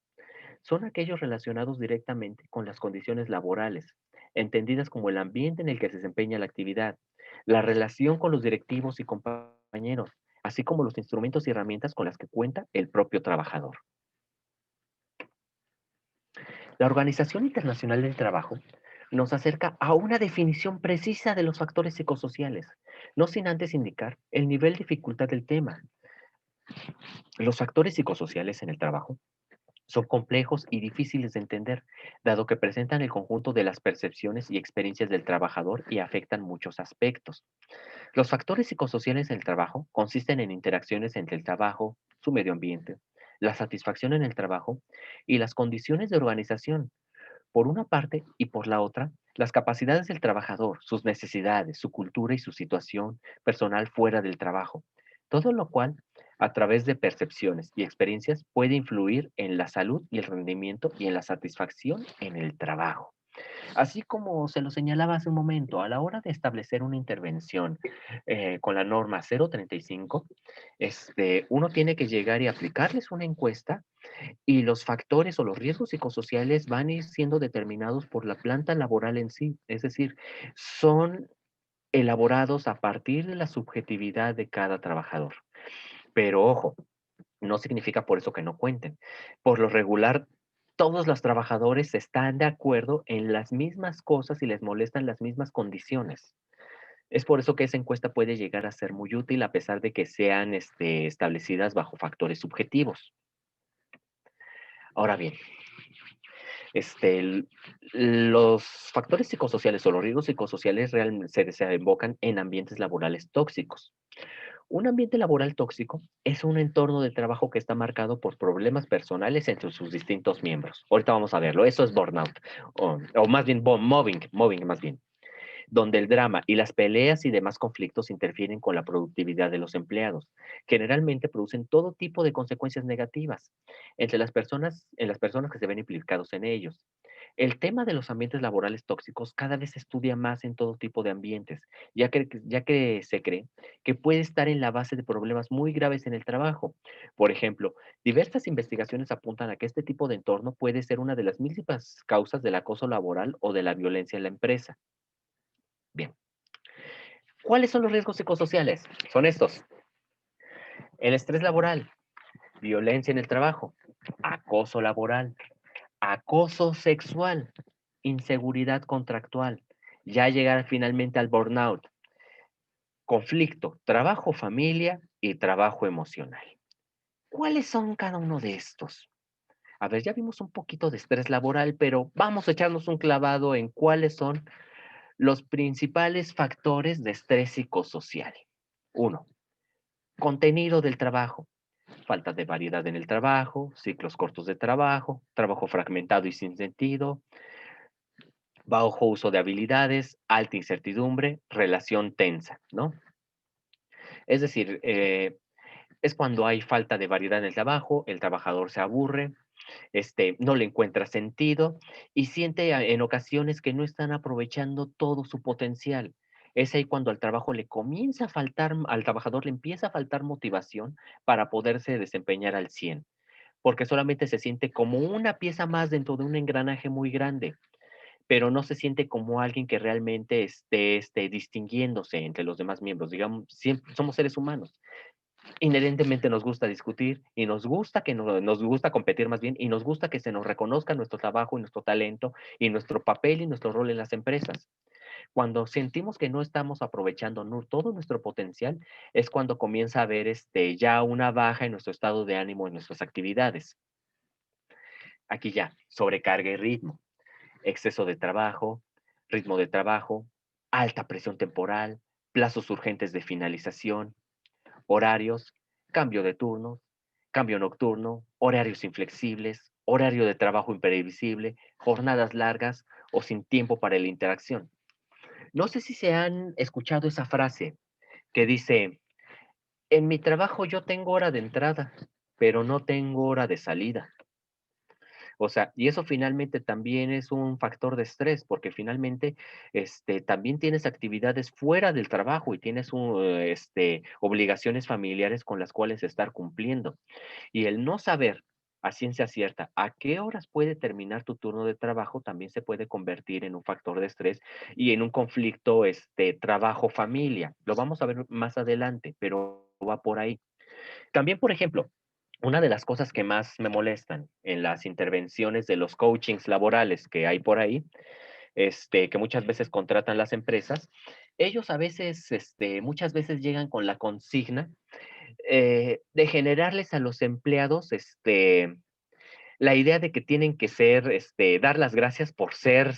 Son aquellos relacionados directamente con las condiciones laborales, entendidas como el ambiente en el que se desempeña la actividad, la relación con los directivos y compañeros, así como los instrumentos y herramientas con las que cuenta el propio trabajador. La Organización Internacional del Trabajo nos acerca a una definición precisa de los factores psicosociales, no sin antes indicar el nivel de dificultad del tema. Los factores psicosociales en el trabajo son complejos y difíciles de entender, dado que presentan el conjunto de las percepciones y experiencias del trabajador y afectan muchos aspectos. Los factores psicosociales en el trabajo consisten en interacciones entre el trabajo, su medio ambiente, la satisfacción en el trabajo y las condiciones de organización, por una parte, y por la otra, las capacidades del trabajador, sus necesidades, su cultura y su situación personal fuera del trabajo. Todo lo cual, a través de percepciones y experiencias, puede influir en la salud y el rendimiento y en la satisfacción en el trabajo. Así como se lo señalaba hace un momento, a la hora de establecer una intervención con la norma 035, uno tiene que llegar y aplicarles una encuesta y los factores o los riesgos psicosociales van a ir siendo determinados por la planta laboral en sí. Es decir, son elaborados a partir de la subjetividad de cada trabajador. Pero ojo, no significa por eso que no cuenten. Por lo regular, todos los trabajadores están de acuerdo en las mismas cosas y les molestan las mismas condiciones. Es por eso que esa encuesta puede llegar a ser muy útil a pesar de que sean establecidas bajo factores subjetivos. Ahora bien, este, el- los factores psicosociales o los riesgos psicosociales se desembocan en ambientes laborales tóxicos. Un ambiente laboral tóxico es un entorno de trabajo que está marcado por problemas personales entre sus distintos miembros. Ahorita vamos a verlo. Eso es burnout, o más bien mobbing más bien, donde el drama y las peleas y demás conflictos interfieren con la productividad de los empleados. Generalmente producen todo tipo de consecuencias negativas en las personas que se ven implicados en ellos. El tema de los ambientes laborales tóxicos cada vez se estudia más en todo tipo de ambientes, ya que se cree que puede estar en la base de problemas muy graves en el trabajo. Por ejemplo, diversas investigaciones apuntan a que este tipo de entorno puede ser una de las múltiples causas del acoso laboral o de la violencia en la empresa. Bien, ¿cuáles son los riesgos psicosociales? Son estos: el estrés laboral, violencia en el trabajo, acoso laboral, acoso sexual, inseguridad contractual, ya llegar finalmente al burnout, conflicto, trabajo, familia y trabajo emocional. ¿Cuáles son cada uno de estos? A ver, ya vimos un poquito de estrés laboral, pero vamos a echarnos un clavado en cuáles son los principales factores de estrés psicosocial. Uno, contenido del trabajo. Falta de variedad en el trabajo, ciclos cortos de trabajo, trabajo fragmentado y sin sentido, bajo uso de habilidades, alta incertidumbre, relación tensa, ¿no? Es decir, es cuando hay falta de variedad en el trabajo, el trabajador se aburre, no le encuentra sentido y siente en ocasiones que no están aprovechando todo su potencial. Es ahí cuando al trabajador le empieza a faltar motivación para poderse desempeñar al 100, porque solamente se siente como una pieza más dentro de un engranaje muy grande, pero no se siente como alguien que realmente esté distinguiéndose entre los demás miembros. Digamos, siempre somos seres humanos. Inherentemente nos gusta discutir y nos gusta competir más bien, y nos gusta que se nos reconozca nuestro trabajo y nuestro talento y nuestro papel y nuestro rol en las empresas. Cuando sentimos que no estamos aprovechando todo nuestro potencial, es cuando comienza a haber ya una baja en nuestro estado de ánimo en nuestras actividades. Aquí ya, sobrecarga y ritmo, exceso de trabajo, ritmo de trabajo, alta presión temporal, plazos urgentes de finalización, horarios, cambio de turnos, cambio nocturno, horarios inflexibles, horario de trabajo imprevisible, jornadas largas o sin tiempo para la interacción. No sé si se han escuchado esa frase que dice: en mi trabajo yo tengo hora de entrada, pero no tengo hora de salida. O sea, y eso finalmente también es un factor de estrés, porque finalmente, también tienes actividades fuera del trabajo y tienes obligaciones familiares con las cuales estar cumpliendo. Y el no saber a ciencia cierta a qué horas puede terminar tu turno de trabajo también se puede convertir en un factor de estrés y en un conflicto, trabajo-familia. Lo vamos a ver más adelante, pero va por ahí. También, por ejemplo, una de las cosas que más me molestan en las intervenciones de los coachings laborales que hay por ahí, que muchas veces contratan las empresas, ellos a veces, muchas veces llegan con la consigna de generarles a los empleados, la idea de que tienen que dar las gracias por ser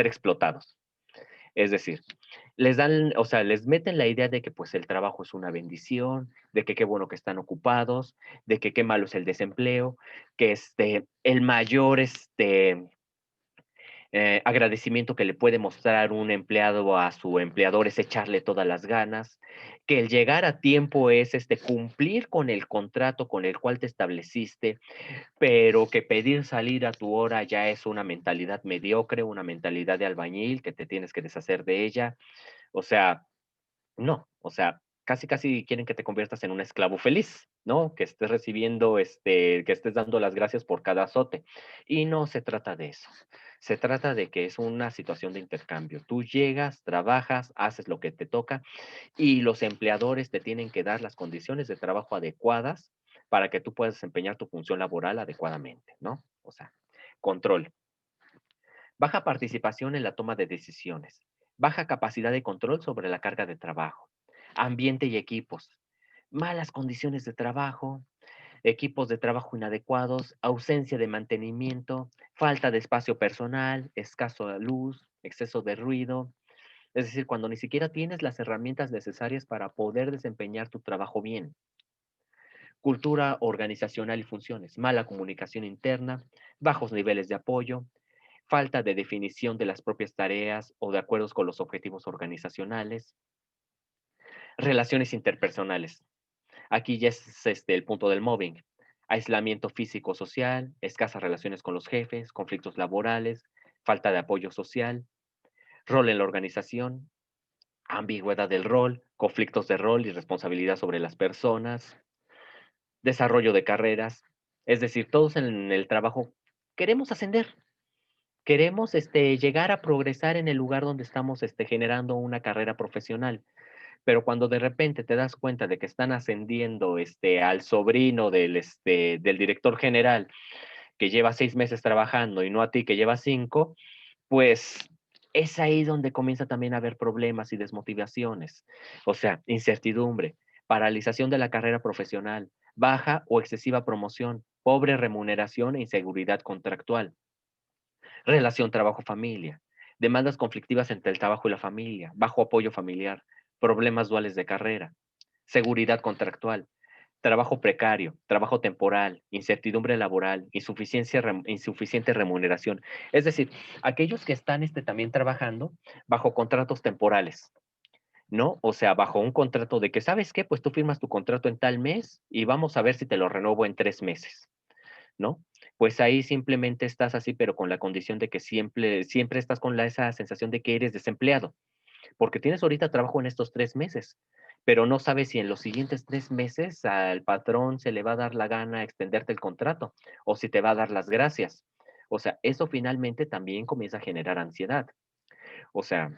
explotados. Es decir, o sea, les meten la idea de que pues el trabajo es una bendición, de que qué bueno que están ocupados, de que qué malo es el desempleo, que el mayor agradecimiento que le puede mostrar un empleado a su empleador es echarle todas las ganas, que el llegar a tiempo es cumplir con el contrato con el cual te estableciste, pero que pedir salir a tu hora ya es una mentalidad mediocre, una mentalidad de albañil, que te tienes que deshacer de ella. O sea, no, o sea, casi, casi quieren que te conviertas en un esclavo feliz, ¿no? Que estés recibiendo, que estés dando las gracias por cada azote. Y no se trata de eso. Se trata de que es una situación de intercambio. Tú llegas, trabajas, haces lo que te toca y los empleadores te tienen que dar las condiciones de trabajo adecuadas para que tú puedas desempeñar tu función laboral adecuadamente, ¿no? O sea, control. Baja participación en la toma de decisiones. Baja capacidad de control sobre la carga de trabajo. Ambiente y equipos. Malas condiciones de trabajo, equipos de trabajo inadecuados, ausencia de mantenimiento, falta de espacio personal, escaso de luz, exceso de ruido. Es decir, cuando ni siquiera tienes las herramientas necesarias para poder desempeñar tu trabajo bien. Cultura organizacional y funciones, mala comunicación interna, bajos niveles de apoyo, falta de definición de las propias tareas o de acuerdos con los objetivos organizacionales, relaciones interpersonales. Aquí ya es el punto del mobbing. Aislamiento físico-social, escasas relaciones con los jefes, conflictos laborales, falta de apoyo social, rol en la organización, ambigüedad del rol, conflictos de rol y responsabilidad sobre las personas, desarrollo de carreras. Es decir, todos en el trabajo queremos ascender, queremos llegar a progresar en el lugar donde estamos generando una carrera profesional. Pero cuando de repente te das cuenta de que están ascendiendo al sobrino del director general que lleva 6 meses trabajando y no a ti que lleva 5, pues es ahí donde comienza también a haber problemas y desmotivaciones. O sea, incertidumbre, paralización de la carrera profesional, baja o excesiva promoción, pobre remuneración e inseguridad contractual. Relación trabajo-familia, demandas conflictivas entre el trabajo y la familia, bajo apoyo familiar, problemas duales de carrera, seguridad contractual, trabajo precario, trabajo temporal, incertidumbre laboral, insuficiente remuneración. Es decir, aquellos que están también trabajando bajo contratos temporales, ¿no? O sea, bajo un contrato de que, ¿sabes qué? Pues tú firmas tu contrato en tal mes y vamos a ver si te lo renuevo en 3 meses. ¿No? Pues ahí simplemente estás así, pero con la condición de que siempre estás con esa sensación de que eres desempleado, porque tienes ahorita trabajo en estos 3 meses, pero no sabes si en los siguientes 3 meses al patrón se le va a dar la gana extenderte el contrato o si te va a dar las gracias. O sea, eso finalmente también comienza a generar ansiedad. O sea,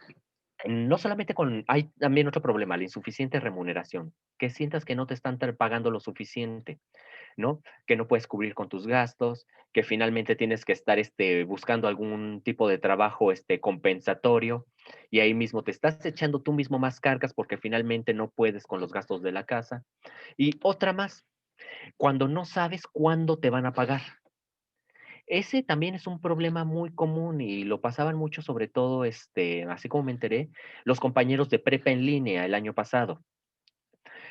no solamente hay también otro problema, la insuficiente remuneración, que sientas que no te están pagando lo suficiente. ¿No? Que no puedes cubrir con tus gastos, que finalmente tienes que estar buscando algún tipo de trabajo compensatorio y ahí mismo te estás echando tú mismo más cargas porque finalmente no puedes con los gastos de la casa. Y otra más, cuando no sabes cuándo te van a pagar. Ese también es un problema muy común y lo pasaban mucho, sobre todo, así como me enteré, los compañeros de prepa en línea el año pasado.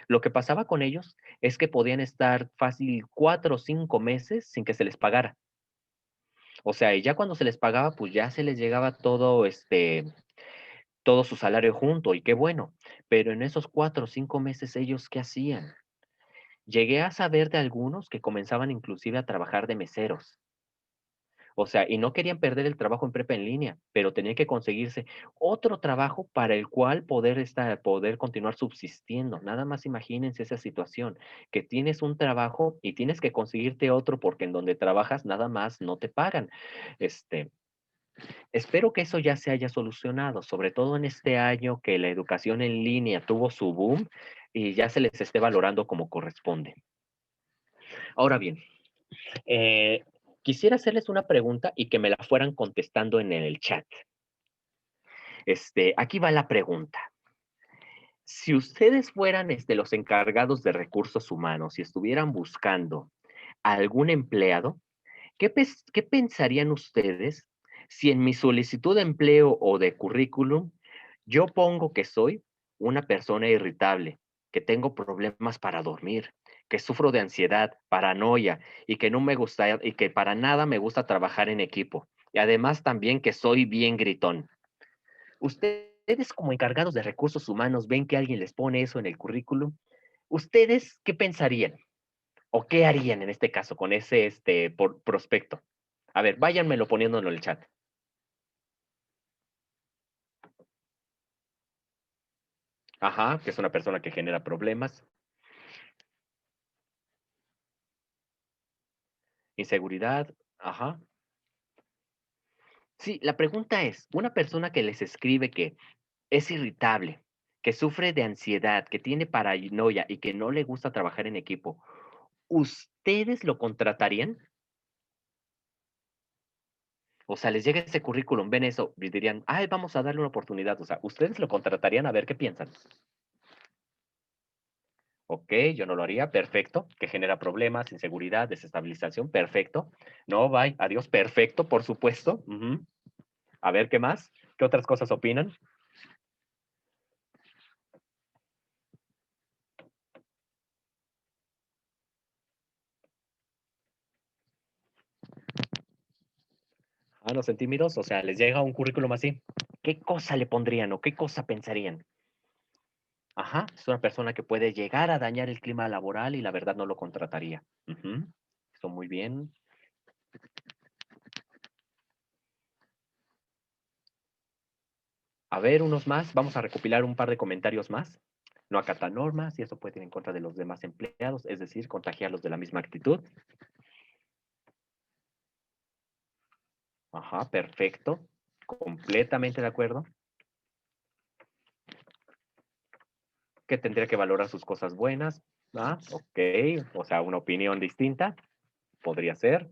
Lo que pasaba con ellos es que podían estar fácil 4 o 5 meses sin que se les pagara. O sea, y ya cuando se les pagaba, pues ya se les llegaba todo su salario junto, y qué bueno. Pero en esos 4 o 5 meses, ¿ellos qué hacían? Llegué a saber de algunos que comenzaban inclusive a trabajar de meseros. O sea, y no querían perder el trabajo en prepa en línea, pero tenían que conseguirse otro trabajo para el cual poder continuar subsistiendo. Nada más imagínense esa situación, que tienes un trabajo y tienes que conseguirte otro porque en donde trabajas nada más no te pagan. Este, Espero que eso ya se haya solucionado, sobre todo en este año que la educación en línea tuvo su boom y ya se les esté valorando como corresponde. Ahora bien, eh, quisiera hacerles una pregunta y que me la fueran contestando en el chat. Aquí va la pregunta. Si ustedes fueran los encargados de recursos humanos y estuvieran buscando a algún empleado, ¿qué pensarían ustedes si en mi solicitud de empleo o de currículum yo pongo que soy una persona irritable, que tengo problemas para dormir, que sufro de ansiedad, paranoia y que no me gusta y que para nada me gusta trabajar en equipo? Y además también que soy bien gritón. ¿Ustedes ustedes como encargados de recursos humanos ven que alguien les pone eso en el currículum, ¿ustedes qué pensarían? ¿O qué harían en este caso con ese prospecto? A ver, váyanmelo poniéndolo en el chat. Ajá, que es una persona que genera problemas. Inseguridad. Ajá. Sí, la pregunta es, una persona que les escribe que es irritable, que sufre de ansiedad, que tiene paranoia y que no le gusta trabajar en equipo, ¿ustedes lo contratarían? O sea, les llega ese currículum, ven eso y dirían, ay, vamos a darle una oportunidad. O sea, ¿ustedes lo contratarían? A ver qué piensan. Ok, yo no lo haría, perfecto, que genera problemas, inseguridad, desestabilización, perfecto. No, bye, adiós, perfecto, por supuesto. Ujú. A ver, ¿qué más? ¿Qué otras cosas opinan? Ah, los tímidos, o sea, les llega un currículum así. ¿Qué cosa le pondrían o qué cosa pensarían? Ajá, es una persona que puede llegar a dañar el clima laboral y la verdad no lo contrataría. Ujú. Eso muy bien. A ver, unos más. Vamos a recopilar un par de comentarios más. No acata normas y eso puede ir en contra de los demás empleados, es decir, contagiarlos de la misma actitud. Ajá, perfecto. Completamente de acuerdo. Que tendría que valorar sus cosas buenas. Ah, ok. O sea, una opinión distinta. Podría ser.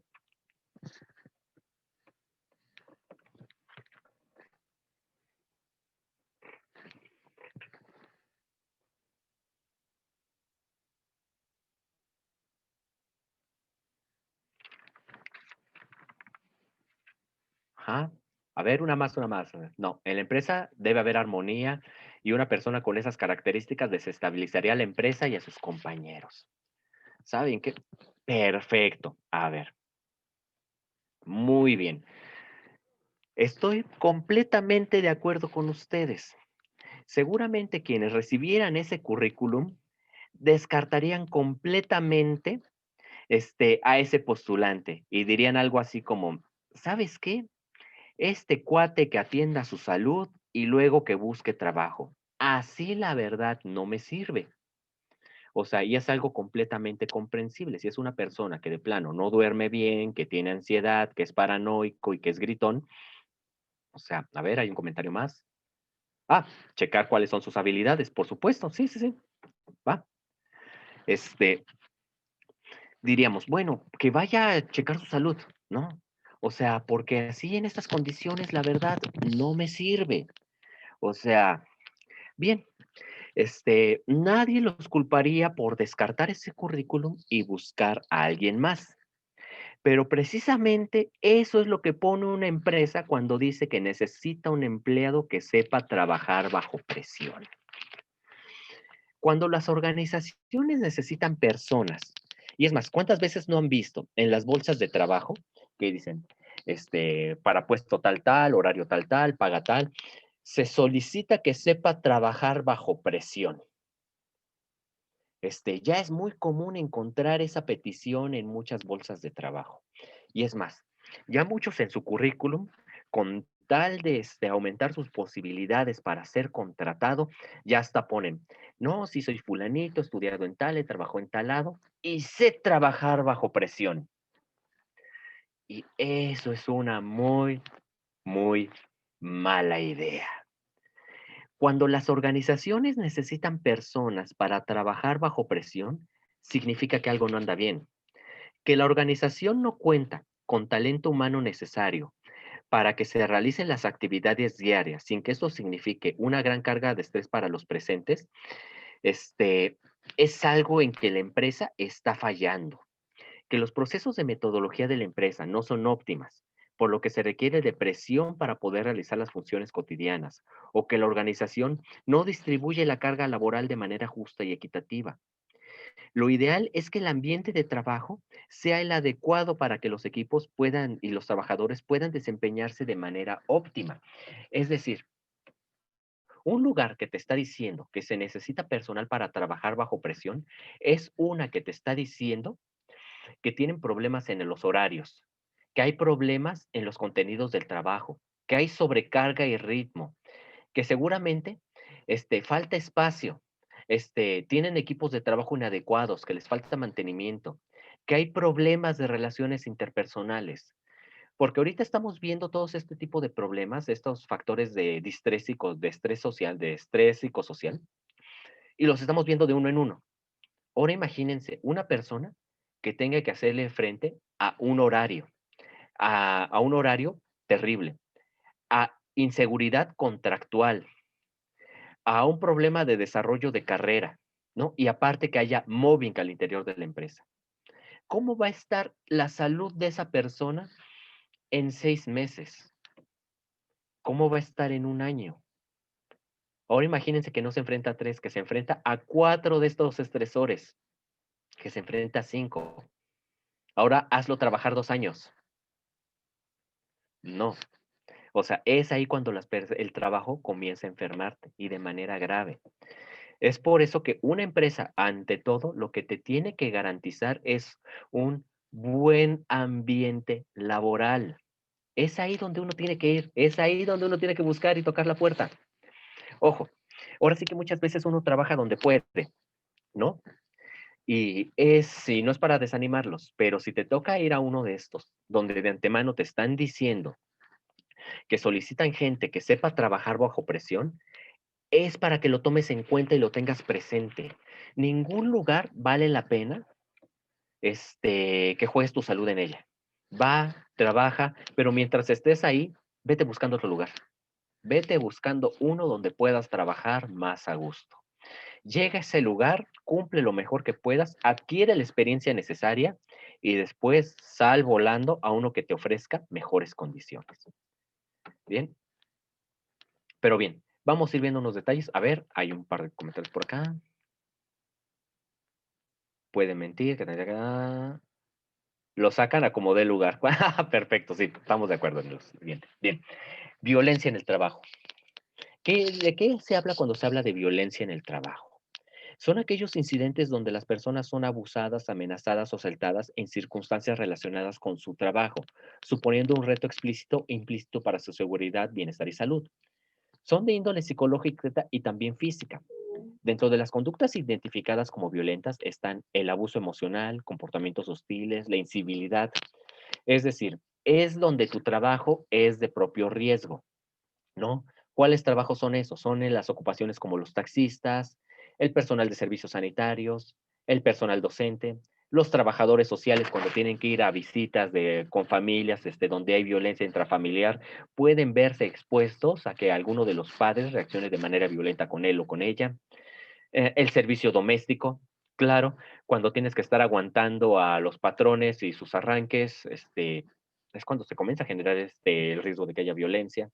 Ajá. A ver, una más, una más. No, en la empresa debe haber armonía y una persona con esas características desestabilizaría a la empresa y a sus compañeros. ¿Saben qué? Perfecto. A ver, muy bien. Estoy completamente de acuerdo con ustedes. Seguramente quienes recibieran ese currículum descartarían completamente a ese postulante y dirían algo así como, ¿sabes qué? Este cuate que atienda su salud y luego que busque trabajo. Así la verdad no me sirve. O sea, y es algo completamente comprensible. Si es una persona que de plano no duerme bien, que tiene ansiedad, que es paranoico y que es gritón, o sea, a ver, hay un comentario más. Ah, checar cuáles son sus habilidades, por supuesto. Sí, sí, sí. Va. Este, diríamos, bueno, que vaya a checar su salud, ¿no? O sea, porque así en estas condiciones, la verdad, no me sirve. O sea, bien, nadie los culparía por descartar ese currículum y buscar a alguien más. Pero precisamente eso es lo que pone una empresa cuando dice que necesita un empleado que sepa trabajar bajo presión. Cuando las organizaciones necesitan personas, y es más, ¿cuántas veces no han visto en las bolsas de trabajo que dicen, para puesto tal, tal, horario tal, tal, paga tal, se solicita que sepa trabajar bajo presión? Ya es muy común encontrar esa petición en muchas bolsas de trabajo. Y es más, ya muchos en su currículum, con tal de aumentar sus posibilidades para ser contratado, ya hasta ponen, no, si soy fulanito, estudiado en tal, he trabajado en tal lado y sé trabajar bajo presión. Y eso es una muy, muy mala idea. Cuando las organizaciones necesitan personas para trabajar bajo presión, significa que algo no anda bien, que la organización no cuenta con talento humano necesario para que se realicen las actividades diarias sin que esto signifique una gran carga de estrés para los presentes, es algo en que la empresa está fallando, que los procesos de metodología de la empresa no son óptimas, por lo que se requiere de presión para poder realizar las funciones cotidianas, o que la organización no distribuye la carga laboral de manera justa y equitativa. Lo ideal es que el ambiente de trabajo sea el adecuado para que los equipos puedan y los trabajadores puedan desempeñarse de manera óptima. Es decir, Un lugar que te está diciendo que se necesita personal para trabajar bajo presión es una que te está diciendo que tienen problemas en los horarios, que hay problemas en los contenidos del trabajo, que hay sobrecarga y ritmo, que seguramente falta espacio, tienen equipos de trabajo inadecuados, que les falta mantenimiento, que hay problemas de relaciones interpersonales. Porque ahorita estamos viendo todos este tipo de problemas, estos factores de distrés, de estrés social, de estrés psicosocial, y los estamos viendo de uno en uno. Ahora imagínense una persona que tenga que hacerle frente a un horario terrible, a inseguridad contractual, a un problema de desarrollo de carrera, ¿no? Y aparte que haya mobbing al interior de la empresa. ¿Cómo va a estar la salud de esa persona en 6 meses? ¿Cómo va a estar en un año? Ahora imagínense que no se enfrenta a 3, que se enfrenta a 4 de estos estresores, que se enfrenta a 5. Ahora hazlo trabajar 2 años. No. O sea, es ahí cuando el trabajo comienza a enfermarte y de manera grave. Es por eso que una empresa, ante todo, lo que te tiene que garantizar es un buen ambiente laboral. Es ahí donde uno tiene que ir, es ahí donde uno tiene que buscar y tocar la puerta. Ojo, ahora sí que muchas veces uno trabaja donde puede, ¿no? Y no es para desanimarlos, pero si te toca ir a uno de estos, donde de antemano te están diciendo que solicitan gente que sepa trabajar bajo presión, es para que lo tomes en cuenta y lo tengas presente. Ningún lugar vale la pena que juegues tu salud en ella. Va, trabaja, pero mientras estés ahí, vete buscando otro lugar. Vete buscando uno donde puedas trabajar más a gusto. Llega a ese lugar, cumple lo mejor que puedas, adquiere la experiencia necesaria y después sal volando a uno que te ofrezca mejores condiciones. Bien, pero bien, vamos a ir viendo unos detalles. A ver, hay un par de comentarios por acá. Pueden mentir, lo sacan a como dé lugar. Perfecto, sí, estamos de acuerdo en los. Bien, bien. Violencia en el trabajo. ¿De qué se habla cuando se habla de violencia en el trabajo? Son aquellos incidentes donde las personas son abusadas, amenazadas o asaltadas en circunstancias relacionadas con su trabajo, suponiendo un reto explícito e implícito para su seguridad, bienestar y salud. Son de índole psicológica y también física. Dentro de las conductas identificadas como violentas están el abuso emocional, comportamientos hostiles, la incivilidad. Es decir, es donde tu trabajo es de propio riesgo, ¿no? ¿Cuáles trabajos son esos? Son en las ocupaciones como los taxistas, el personal de servicios sanitarios, el personal docente, los trabajadores sociales cuando tienen que ir a visitas con familias donde hay violencia intrafamiliar, pueden verse expuestos a que alguno de los padres reaccione de manera violenta con él o con ella. El servicio doméstico, claro, cuando tienes que estar aguantando a los patrones y sus arranques, es cuando se comienza a generar el riesgo de que haya violencia.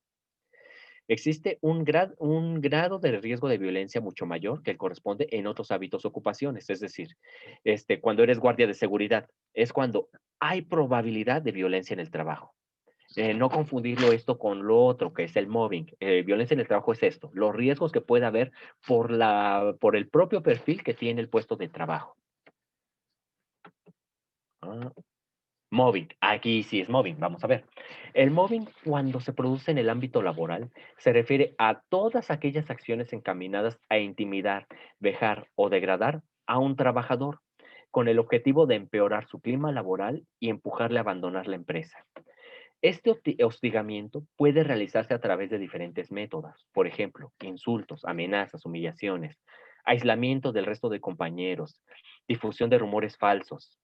Existe un grado de riesgo de violencia mucho mayor que el corresponde en otros hábitos o ocupaciones, es decir, cuando eres guardia de seguridad, es cuando hay probabilidad de violencia en el trabajo. No confundirlo esto con lo otro, que es el mobbing. Violencia en el trabajo es esto, los riesgos que puede haber por el propio perfil que tiene el puesto de trabajo. Ah, mobbing, aquí sí es mobbing, vamos a ver. El mobbing, cuando se produce en el ámbito laboral, se refiere a todas aquellas acciones encaminadas a intimidar, vejar o degradar a un trabajador, con el objetivo de empeorar su clima laboral y empujarle a abandonar la empresa. Este hostigamiento puede realizarse a través de diferentes métodos, por ejemplo, insultos, amenazas, humillaciones, aislamiento del resto de compañeros, difusión de rumores falsos.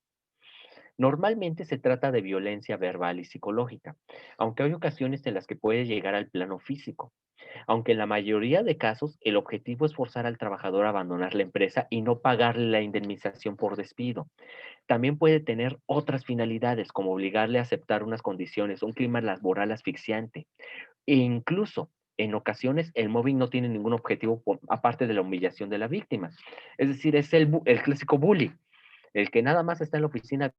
Normalmente se trata de violencia verbal y psicológica, aunque hay ocasiones en las que puede llegar al plano físico. Aunque en la mayoría de casos el objetivo es forzar al trabajador a abandonar la empresa y no pagarle la indemnización por despido. También puede tener otras finalidades, como obligarle a aceptar unas condiciones, un clima laboral asfixiante. E incluso, en ocasiones, el mobbing no tiene ningún objetivo aparte de la humillación de la víctima. Es decir, es el clásico bully, el que nada más está en la oficina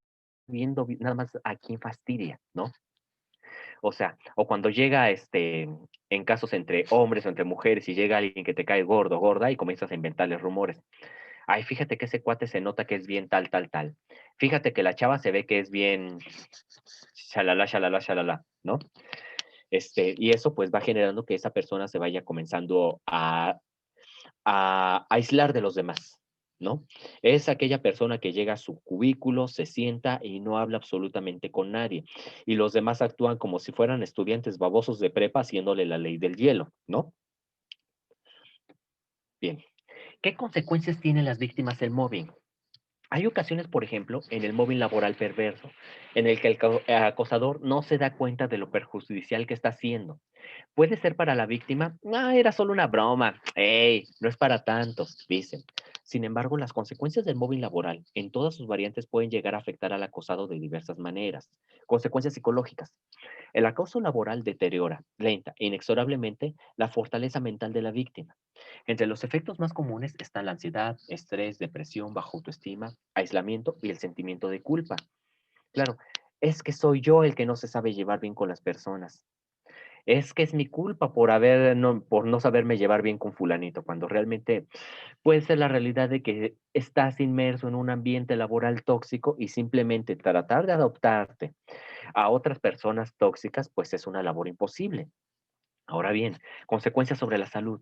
viendo nada más a quién fastidia, ¿no? O sea, o cuando llega en casos entre hombres o entre mujeres y llega alguien que te cae gordo o gorda y comienzas a inventarles rumores. Ay, fíjate que ese cuate se nota que es bien tal, tal, tal. Fíjate que la chava se ve que es bien shalala, shalala, shalala, ¿no? Y eso pues va generando que esa persona se vaya comenzando a aislar de los demás, ¿no? Es aquella persona que llega a su cubículo, se sienta y no habla absolutamente con nadie. Y los demás actúan como si fueran estudiantes babosos de prepa haciéndole la ley del hielo, ¿no? Bien. ¿Qué consecuencias tienen las víctimas del mobbing? Hay ocasiones, por ejemplo, en el móvil laboral perverso, en el que el acosador no se da cuenta de lo perjudicial que está haciendo. Puede ser para la víctima, ah, era solo una broma, ¡ey! No es para tantos, dicen. Sin embargo, las consecuencias del móvil laboral en todas sus variantes pueden llegar a afectar al acosado de diversas maneras. Consecuencias psicológicas. El acoso laboral deteriora, lenta e inexorablemente, la fortaleza mental de la víctima. Entre los efectos más comunes están la ansiedad, estrés, depresión, baja autoestima, aislamiento y el sentimiento de culpa. Claro, es que soy yo el que no se sabe llevar bien con las personas. Es que es mi culpa por no saberme llevar bien con fulanito, cuando realmente puede ser la realidad de que estás inmerso en un ambiente laboral tóxico y simplemente tratar de adoptarte a otras personas tóxicas, pues es una labor imposible. Ahora bien, consecuencias sobre la salud.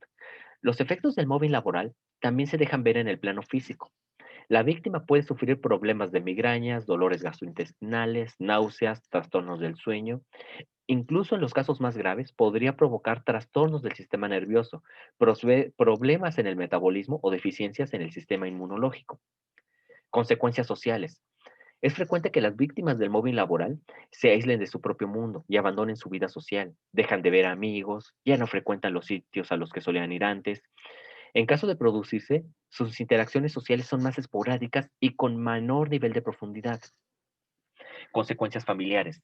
Los efectos del móvil laboral también se dejan ver en el plano físico. La víctima puede sufrir problemas de migrañas, dolores gastrointestinales, náuseas, trastornos del sueño. Incluso en los casos más graves, podría provocar trastornos del sistema nervioso, problemas en el metabolismo o deficiencias en el sistema inmunológico. Consecuencias sociales. Es frecuente que las víctimas del móvil laboral se aíslen de su propio mundo y abandonen su vida social, dejan de ver amigos, ya no frecuentan los sitios a los que solían ir antes. En caso de producirse, sus interacciones sociales son más esporádicas y con menor nivel de profundidad. Consecuencias familiares.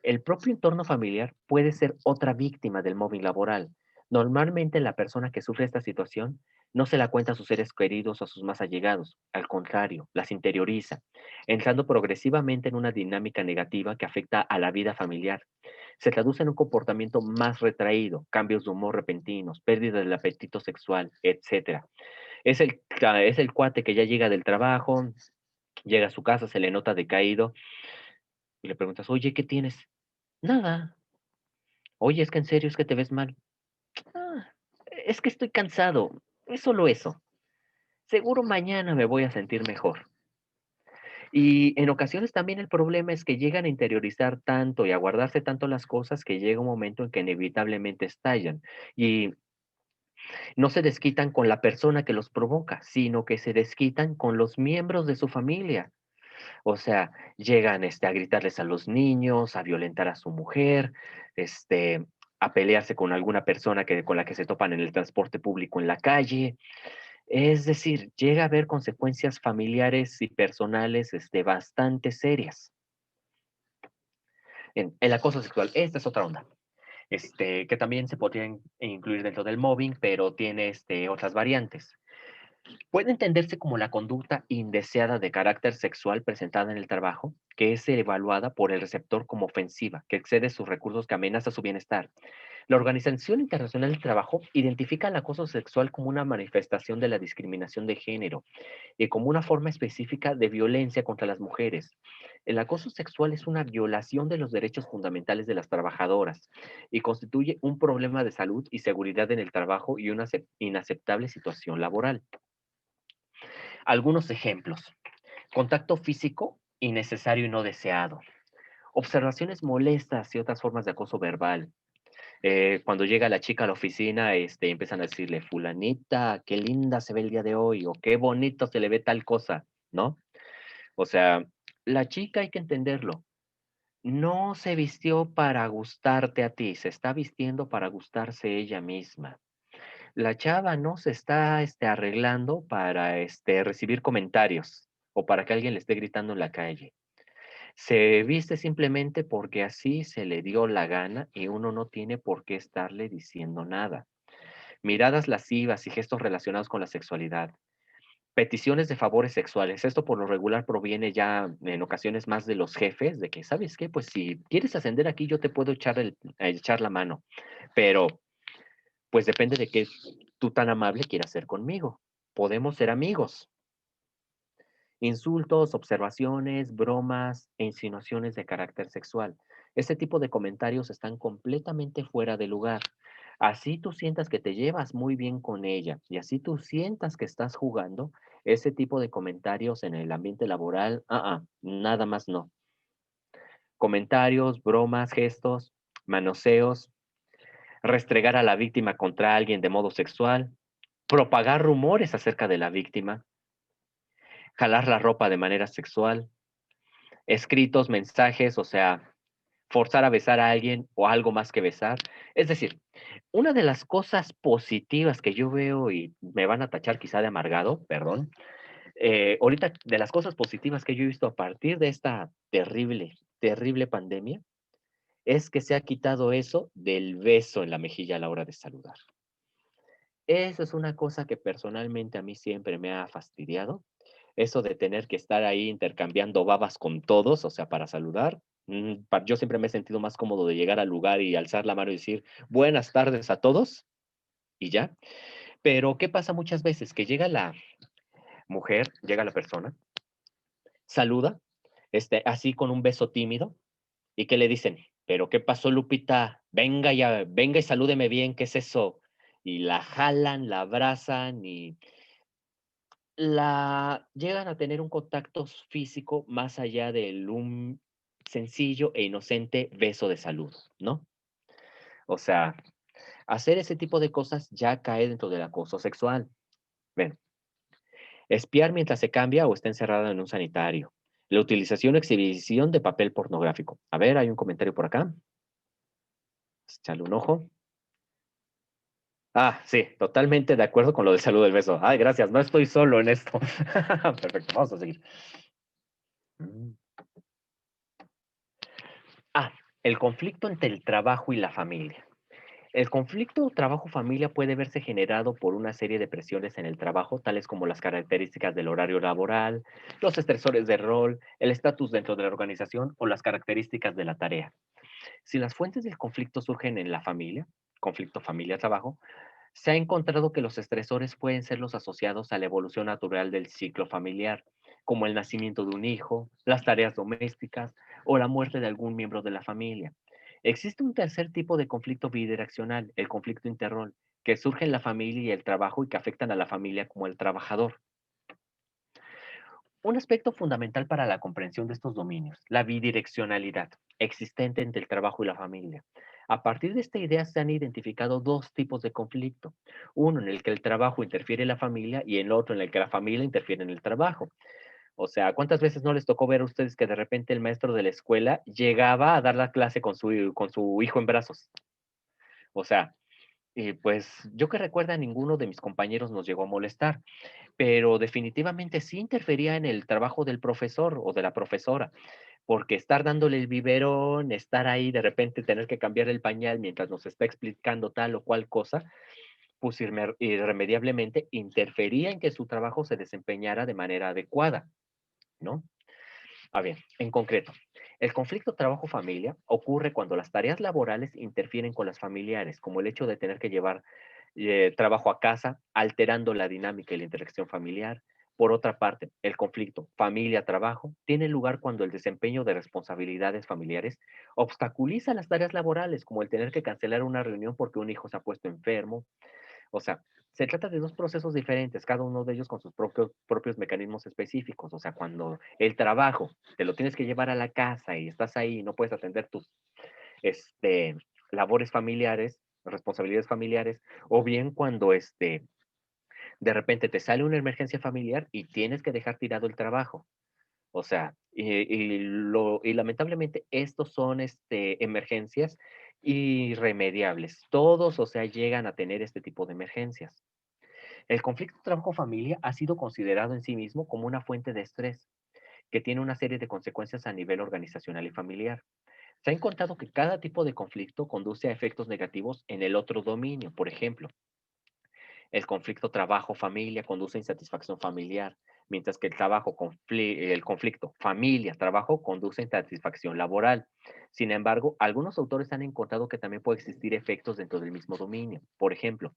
El propio entorno familiar puede ser otra víctima del móvil laboral. Normalmente la persona que sufre esta situación no se la cuenta a sus seres queridos o a sus más allegados, al contrario, las interioriza, entrando progresivamente en una dinámica negativa que afecta a la vida familiar. Se traduce en un comportamiento más retraído, cambios de humor repentinos, pérdida del apetito sexual, etcétera. Es el cuate que ya llega del trabajo, llega a su casa, se le nota decaído y le preguntas, oye, ¿qué tienes? Nada. Oye, es que en serio, es que te ves mal. "Ah, es que estoy cansado. Es solo eso. Seguro mañana me voy a sentir mejor". Y en ocasiones también el problema es que llegan a interiorizar tanto y a guardarse tanto las cosas que llega un momento en que inevitablemente estallan. Y no se desquitan con la persona que los provoca, sino que se desquitan con los miembros de su familia. O sea, llegan, a gritarles a los niños, a violentar a su mujer, a pelearse con alguna persona con la que se topan en el transporte público en la calle. Es decir, llega a haber consecuencias familiares y personales, bastante serias. El acoso sexual, esta es otra onda, que también se podría incluir dentro del mobbing, pero tiene, otras variantes. Puede entenderse como la conducta indeseada de carácter sexual presentada en el trabajo, que es evaluada por el receptor como ofensiva, que excede sus recursos, que amenaza su bienestar. La Organización Internacional del Trabajo identifica el acoso sexual como una manifestación de la discriminación de género y como una forma específica de violencia contra las mujeres. El acoso sexual es una violación de los derechos fundamentales de las trabajadoras y constituye un problema de salud y seguridad en el trabajo y una inaceptable situación laboral. Algunos ejemplos. Contacto físico innecesario y no deseado. Observaciones molestas y otras formas de acoso verbal. Cuando llega la chica a la oficina, empiezan a decirle, fulanita, qué linda se ve el día de hoy, o qué bonito se le ve tal cosa, ¿no? O sea, la chica hay que entenderlo. No se vistió para gustarte a ti, se está vistiendo para gustarse ella misma. La chava no se está arreglando para recibir comentarios o para que alguien le esté gritando en la calle. Se viste simplemente porque así se le dio la gana y uno no tiene por qué estarle diciendo nada. Miradas lascivas y gestos relacionados con la sexualidad. peticiones de favores sexuales. Esto por lo regular proviene ya en ocasiones más de los jefes, de que, ¿sabes qué? Pues si quieres ascender aquí, yo te puedo echar la mano, pero pues depende de qué tú tan amable quieras ser conmigo. Podemos ser amigos. Insultos, observaciones, bromas e insinuaciones de carácter sexual. Este tipo de comentarios están completamente fuera de lugar. Así tú sientas que te llevas muy bien con ella y así tú sientas que estás jugando, ese tipo de comentarios en el ambiente laboral, nada más no. Comentarios, bromas, gestos, manoseos, restregar a la víctima contra alguien de modo sexual, propagar rumores acerca de la víctima, jalar la ropa de manera sexual, escritos, mensajes, o sea, forzar a besar a alguien o algo más que besar. Es decir, una de las cosas positivas que yo veo y me van a tachar quizá de amargado, perdón, ahorita de las cosas positivas que yo he visto a partir de esta terrible, terrible pandemia, es que se ha quitado eso del beso en la mejilla a la hora de saludar. Eso es una cosa que personalmente a mí siempre me ha fastidiado. Eso de tener que estar ahí intercambiando babas con todos, o sea, para saludar. Yo siempre me he sentido más cómodo de llegar al lugar y alzar la mano y decir buenas tardes a todos y ya. Pero ¿qué pasa muchas veces? Que llega la mujer, llega la persona, saluda, así con un beso tímido, y ¿qué le dicen? ¿Pero qué pasó, Lupita? Venga ya, venga y salúdeme bien, ¿qué es eso? Y la jalan, la abrazan y llegan a tener un contacto físico más allá de un sencillo e inocente beso de salud, ¿no? O sea, hacer ese tipo de cosas ya cae dentro del acoso sexual. Ven, espiar mientras se cambia o está encerrada en un sanitario. La utilización o exhibición de papel pornográfico. A ver, hay un comentario por acá. Échale un ojo. Ah, sí, totalmente de acuerdo con lo del saludo del beso. Ay, gracias, no estoy solo en esto. Perfecto, vamos a seguir. Mm. Ah, el conflicto entre el trabajo y la familia. El conflicto trabajo-familia puede verse generado por una serie de presiones en el trabajo, tales como las características del horario laboral, los estresores de rol, el estatus dentro de la organización o las características de la tarea. Si las fuentes del conflicto surgen en la familia, conflicto familia-trabajo, se ha encontrado que los estresores pueden ser los asociados a la evolución natural del ciclo familiar, como el nacimiento de un hijo, las tareas domésticas o la muerte de algún miembro de la familia. Existe un tercer tipo de conflicto bidireccional, el conflicto interrol, que surge en la familia y el trabajo y que afectan a la familia como el trabajador. Un aspecto fundamental para la comprensión de estos dominios, la bidireccionalidad existente entre el trabajo y la familia. A partir de esta idea se han identificado dos tipos de conflicto, uno en el que el trabajo interfiere en la familia y el otro en el que la familia interfiere en el trabajo. O sea, ¿cuántas veces no les tocó ver a ustedes que de repente el maestro de la escuela llegaba a dar la clase con su hijo en brazos? O sea, pues yo que recuerda, ninguno de mis compañeros nos llegó a molestar, pero definitivamente sí interfería en el trabajo del profesor o de la profesora, porque estar dándole el biberón, estar ahí, de repente tener que cambiar el pañal mientras nos está explicando tal o cual cosa, pues irremediablemente interfería en que su trabajo se desempeñara de manera adecuada, ¿no? A ver, en concreto, el conflicto trabajo-familia ocurre cuando las tareas laborales interfieren con las familiares, como el hecho de tener que llevar trabajo a casa, alterando la dinámica y la interacción familiar. Por otra parte, el conflicto familia-trabajo tiene lugar cuando el desempeño de responsabilidades familiares obstaculiza las tareas laborales, como el tener que cancelar una reunión porque un hijo se ha puesto enfermo. O sea, se trata de dos procesos diferentes, cada uno de ellos con sus propios mecanismos específicos. O sea, cuando el trabajo te lo tienes que llevar a la casa y estás ahí y no puedes atender tus este, labores familiares, responsabilidades familiares, o bien cuando de repente te sale una emergencia familiar y tienes que dejar tirado el trabajo. O sea, y lamentablemente estos son emergencias irremediables. Todos, o sea, llegan a tener este tipo de emergencias. El conflicto trabajo-familia ha sido considerado en sí mismo como una fuente de estrés que tiene una serie de consecuencias a nivel organizacional y familiar. Se ha encontrado que cada tipo de conflicto conduce a efectos negativos en el otro dominio. Por ejemplo, El conflicto trabajo-familia conduce a insatisfacción familiar, mientras que el conflicto familia-trabajo conduce a insatisfacción laboral. Sin embargo, algunos autores han encontrado que también puede existir efectos dentro del mismo dominio. Por ejemplo,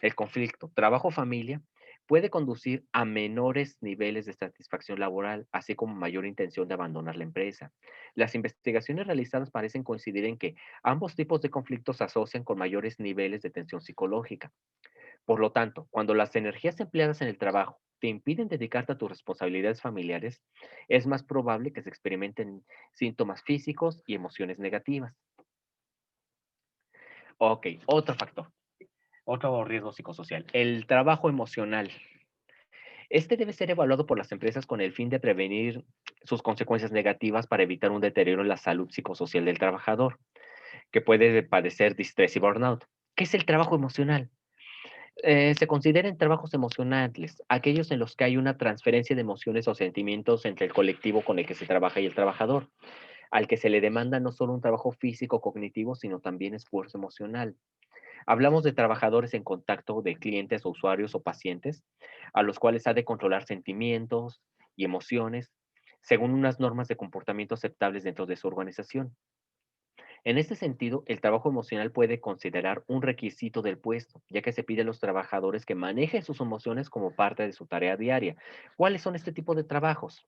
el conflicto trabajo-familia puede conducir a menores niveles de satisfacción laboral, así como mayor intención de abandonar la empresa. Las investigaciones realizadas parecen coincidir en que ambos tipos de conflictos se asocian con mayores niveles de tensión psicológica. Por lo tanto, cuando las energías empleadas en el trabajo te impiden dedicarte a tus responsabilidades familiares, es más probable que se experimenten síntomas físicos y emociones negativas. Ok, otro factor, otro riesgo psicosocial, el trabajo emocional. Este debe ser evaluado por las empresas con el fin de prevenir sus consecuencias negativas para evitar un deterioro en la salud psicosocial del trabajador, que puede padecer distrés y burnout. ¿Qué es el trabajo emocional? Se consideran trabajos emocionales, aquellos en los que hay una transferencia de emociones o sentimientos entre el colectivo con el que se trabaja y el trabajador, al que se le demanda no solo un trabajo físico cognitivo, sino también esfuerzo emocional. Hablamos de trabajadores en contacto de clientes o usuarios o pacientes, a los cuales ha de controlar sentimientos y emociones según unas normas de comportamiento aceptables dentro de su organización. En este sentido, el trabajo emocional puede considerar un requisito del puesto, ya que se pide a los trabajadores que manejen sus emociones como parte de su tarea diaria. ¿Cuáles son este tipo de trabajos?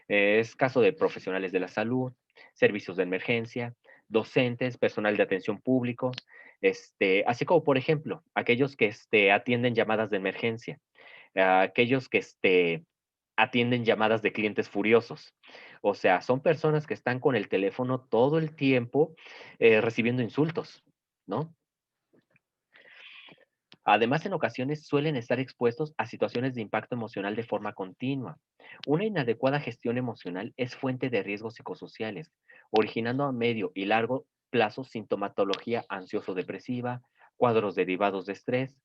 Es caso de profesionales de la salud, servicios de emergencia, docentes, personal de atención público, así como, por ejemplo, aquellos que atienden llamadas de emergencia, aquellos que atienden llamadas de clientes furiosos. O sea, son personas que están con el teléfono todo el tiempo recibiendo insultos, ¿no? Además, en ocasiones suelen estar expuestos a situaciones de impacto emocional de forma continua. Una inadecuada gestión emocional es fuente de riesgos psicosociales, originando a medio y largo plazo sintomatología ansioso-depresiva, cuadros derivados de estrés,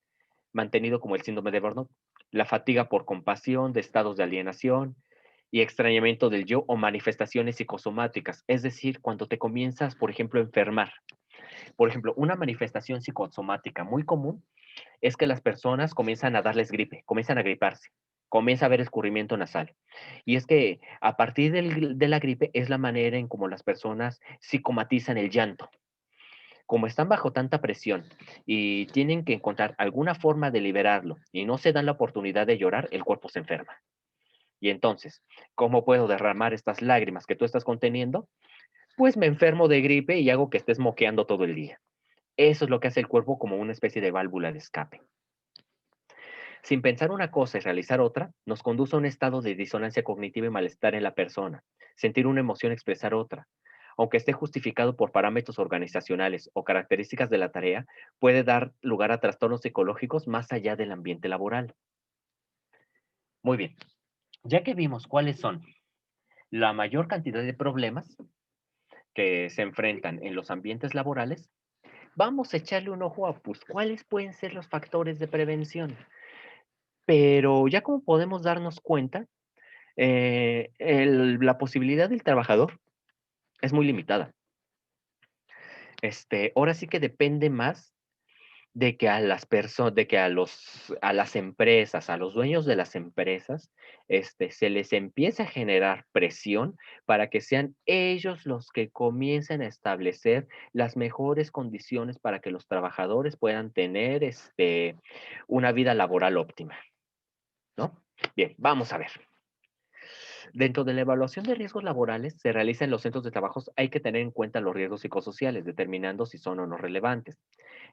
mantenido como el síndrome de burnout, la fatiga por compasión, de estados de alienación y extrañamiento del yo o manifestaciones psicosomáticas, es decir, cuando te comienzas, por ejemplo, a enfermar. Por ejemplo, una manifestación psicosomática muy común es que las personas comienzan a darles gripe, comienzan a griparse, comienza a haber escurrimiento nasal. Y es que a partir de la gripe es la manera en cómo las personas psicomatizan el llanto. Como están bajo tanta presión y tienen que encontrar alguna forma de liberarlo y no se dan la oportunidad de llorar, el cuerpo se enferma. Y entonces, ¿cómo puedo derramar estas lágrimas que tú estás conteniendo? Pues me enfermo de gripe y hago que estés moqueando todo el día. Eso es lo que hace el cuerpo como una especie de válvula de escape. Sin pensar una cosa y realizar otra, nos conduce a un estado de disonancia cognitiva y malestar en la persona. Sentir una emoción, expresar otra. Aunque esté justificado por parámetros organizacionales o características de la tarea, puede dar lugar a trastornos psicológicos más allá del ambiente laboral. Muy bien, ya que vimos cuáles son la mayor cantidad de problemas que se enfrentan en los ambientes laborales, vamos a echarle un ojo a pues, cuáles pueden ser los factores de prevención. Pero ya como podemos darnos cuenta, la posibilidad del trabajador es muy limitada. Ahora sí que depende más de que a las personas, de que a las empresas, a los dueños de las empresas, se les empiece a generar presión para que sean ellos los que comiencen a establecer las mejores condiciones para que los trabajadores puedan tener, una vida laboral óptima, ¿no? Bien, vamos a ver. Dentro de la evaluación de riesgos laborales se realiza en los centros de trabajo, hay que tener en cuenta los riesgos psicosociales, determinando si son o no relevantes.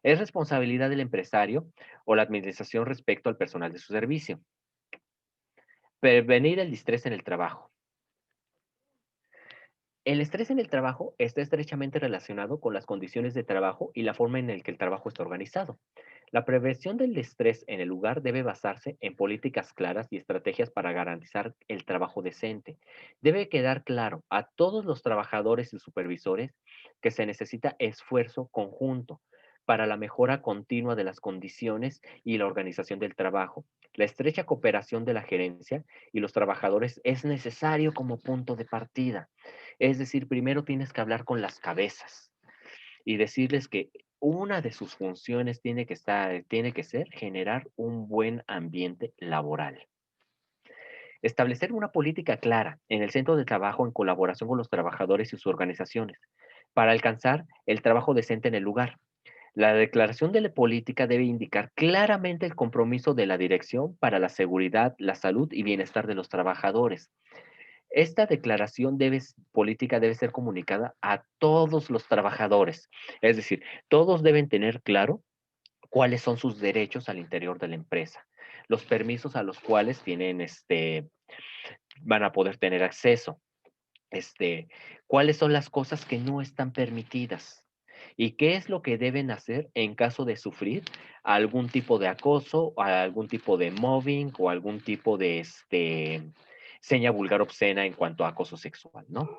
Es responsabilidad del empresario o la administración respecto al personal de su servicio. Prevenir el distrés en el trabajo. El estrés en el trabajo está estrechamente relacionado con las condiciones de trabajo y la forma en la que el trabajo está organizado. La prevención del estrés en el lugar debe basarse en políticas claras y estrategias para garantizar el trabajo decente. Debe quedar claro a todos los trabajadores y supervisores que se necesita esfuerzo conjunto para la mejora continua de las condiciones y la organización del trabajo. La estrecha cooperación de la gerencia y los trabajadores es necesario como punto de partida. Es decir, primero tienes que hablar con las cabezas y decirles que una de sus funciones tiene que ser generar un buen ambiente laboral. Establecer una política clara en el centro de trabajo en colaboración con los trabajadores y sus organizaciones para alcanzar el trabajo decente en el lugar. La declaración de la política debe indicar claramente el compromiso de la dirección para la seguridad, la salud y bienestar de los trabajadores. Esta declaración política debe ser comunicada a todos los trabajadores. Es decir, todos deben tener claro cuáles son sus derechos al interior de la empresa, los permisos a los cuales van a poder tener acceso, este, cuáles son las cosas que no están permitidas y qué es lo que deben hacer en caso de sufrir algún tipo de acoso, o algún tipo de mobbing o algún tipo de seña vulgar obscena en cuanto a acoso sexual, ¿no?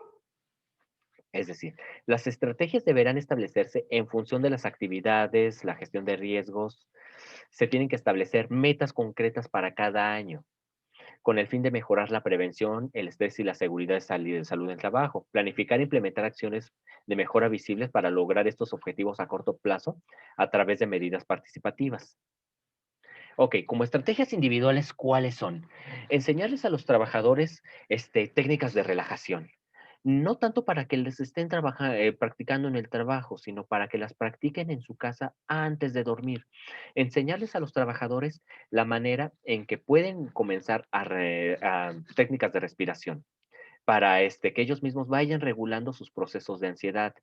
Es decir, las estrategias deberán establecerse en función de las actividades, la gestión de riesgos. Se tienen que establecer metas concretas para cada año con el fin de mejorar la prevención, el estrés y la seguridad de salud en el trabajo. Planificar e implementar acciones de mejora visibles para lograr estos objetivos a corto plazo a través de medidas participativas. Ok, como estrategias individuales, ¿cuáles son? Enseñarles a los trabajadores técnicas de relajación. No tanto para que les estén practicando en el trabajo, sino para que las practiquen en su casa antes de dormir. Enseñarles a los trabajadores la manera en que pueden comenzar a técnicas de respiración para que ellos mismos vayan regulando sus procesos de ansiedad.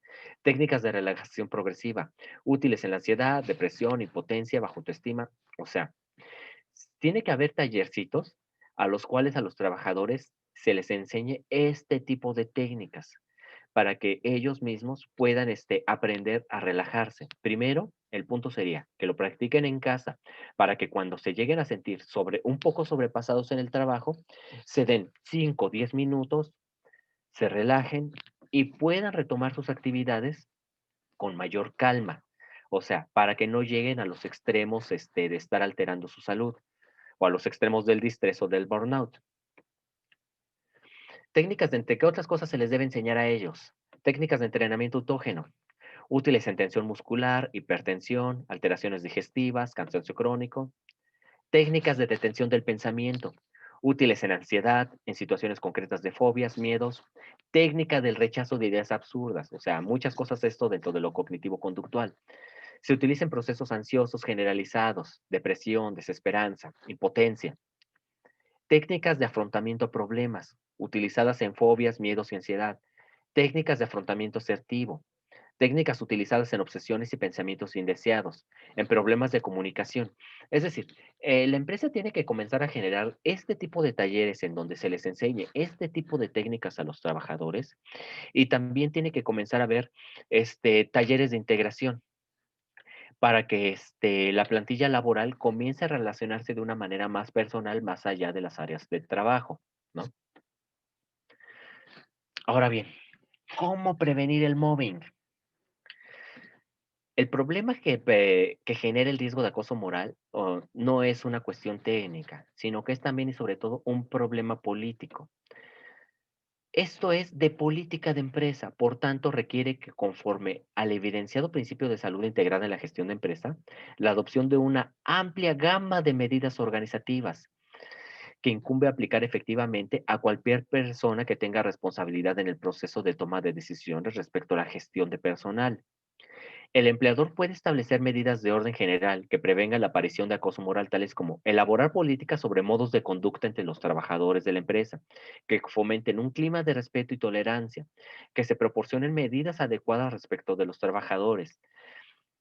Técnicas de relajación progresiva, útiles en la ansiedad, depresión, impotencia, bajo autoestima. O sea, tiene que haber tallercitos a los cuales a los trabajadores se les enseñe este tipo de técnicas para que ellos mismos puedan aprender a relajarse. Primero, el punto sería que lo practiquen en casa para que cuando se lleguen a sentir un poco sobrepasados en el trabajo, se den 5 o 10 minutos, se relajen y puedan retomar sus actividades con mayor calma. O sea, para que no lleguen a los extremos de estar alterando su salud o a los extremos del distrés o del burnout. Técnicas de entre qué otras cosas se les debe enseñar a ellos. Técnicas de entrenamiento autógeno, útiles en tensión muscular, hipertensión, alteraciones digestivas, cansancio crónico. Técnicas de detención del pensamiento, útiles en ansiedad, en situaciones concretas de fobias, miedos. Técnica del rechazo de ideas absurdas, o sea, muchas cosas de esto dentro de lo cognitivo-conductual. Se utiliza en procesos ansiosos generalizados, depresión, desesperanza, impotencia. Técnicas de afrontamiento a problemas, utilizadas en fobias, miedos y ansiedad. Técnicas de afrontamiento asertivo. Técnicas utilizadas en obsesiones y pensamientos indeseados, en problemas de comunicación. Es decir, la empresa tiene que comenzar a generar este tipo de talleres en donde se les enseñe este tipo de técnicas a los trabajadores y también tiene que comenzar a ver talleres de integración para que la plantilla laboral comience a relacionarse de una manera más personal, más allá de las áreas de trabajo, ¿no? Ahora bien, ¿cómo prevenir el mobbing? El problema que genera el riesgo de acoso moral no es una cuestión técnica, sino que es también y sobre todo un problema político. Esto es de política de empresa, por tanto requiere que conforme al evidenciado principio de salud integrada en la gestión de empresa, la adopción de una amplia gama de medidas organizativas que incumbe aplicar efectivamente a cualquier persona que tenga responsabilidad en el proceso de toma de decisiones respecto a la gestión de personal. El empleador puede establecer medidas de orden general que prevengan la aparición de acoso moral, tales como elaborar políticas sobre modos de conducta entre los trabajadores de la empresa, que fomenten un clima de respeto y tolerancia, que se proporcionen medidas adecuadas respecto de los trabajadores,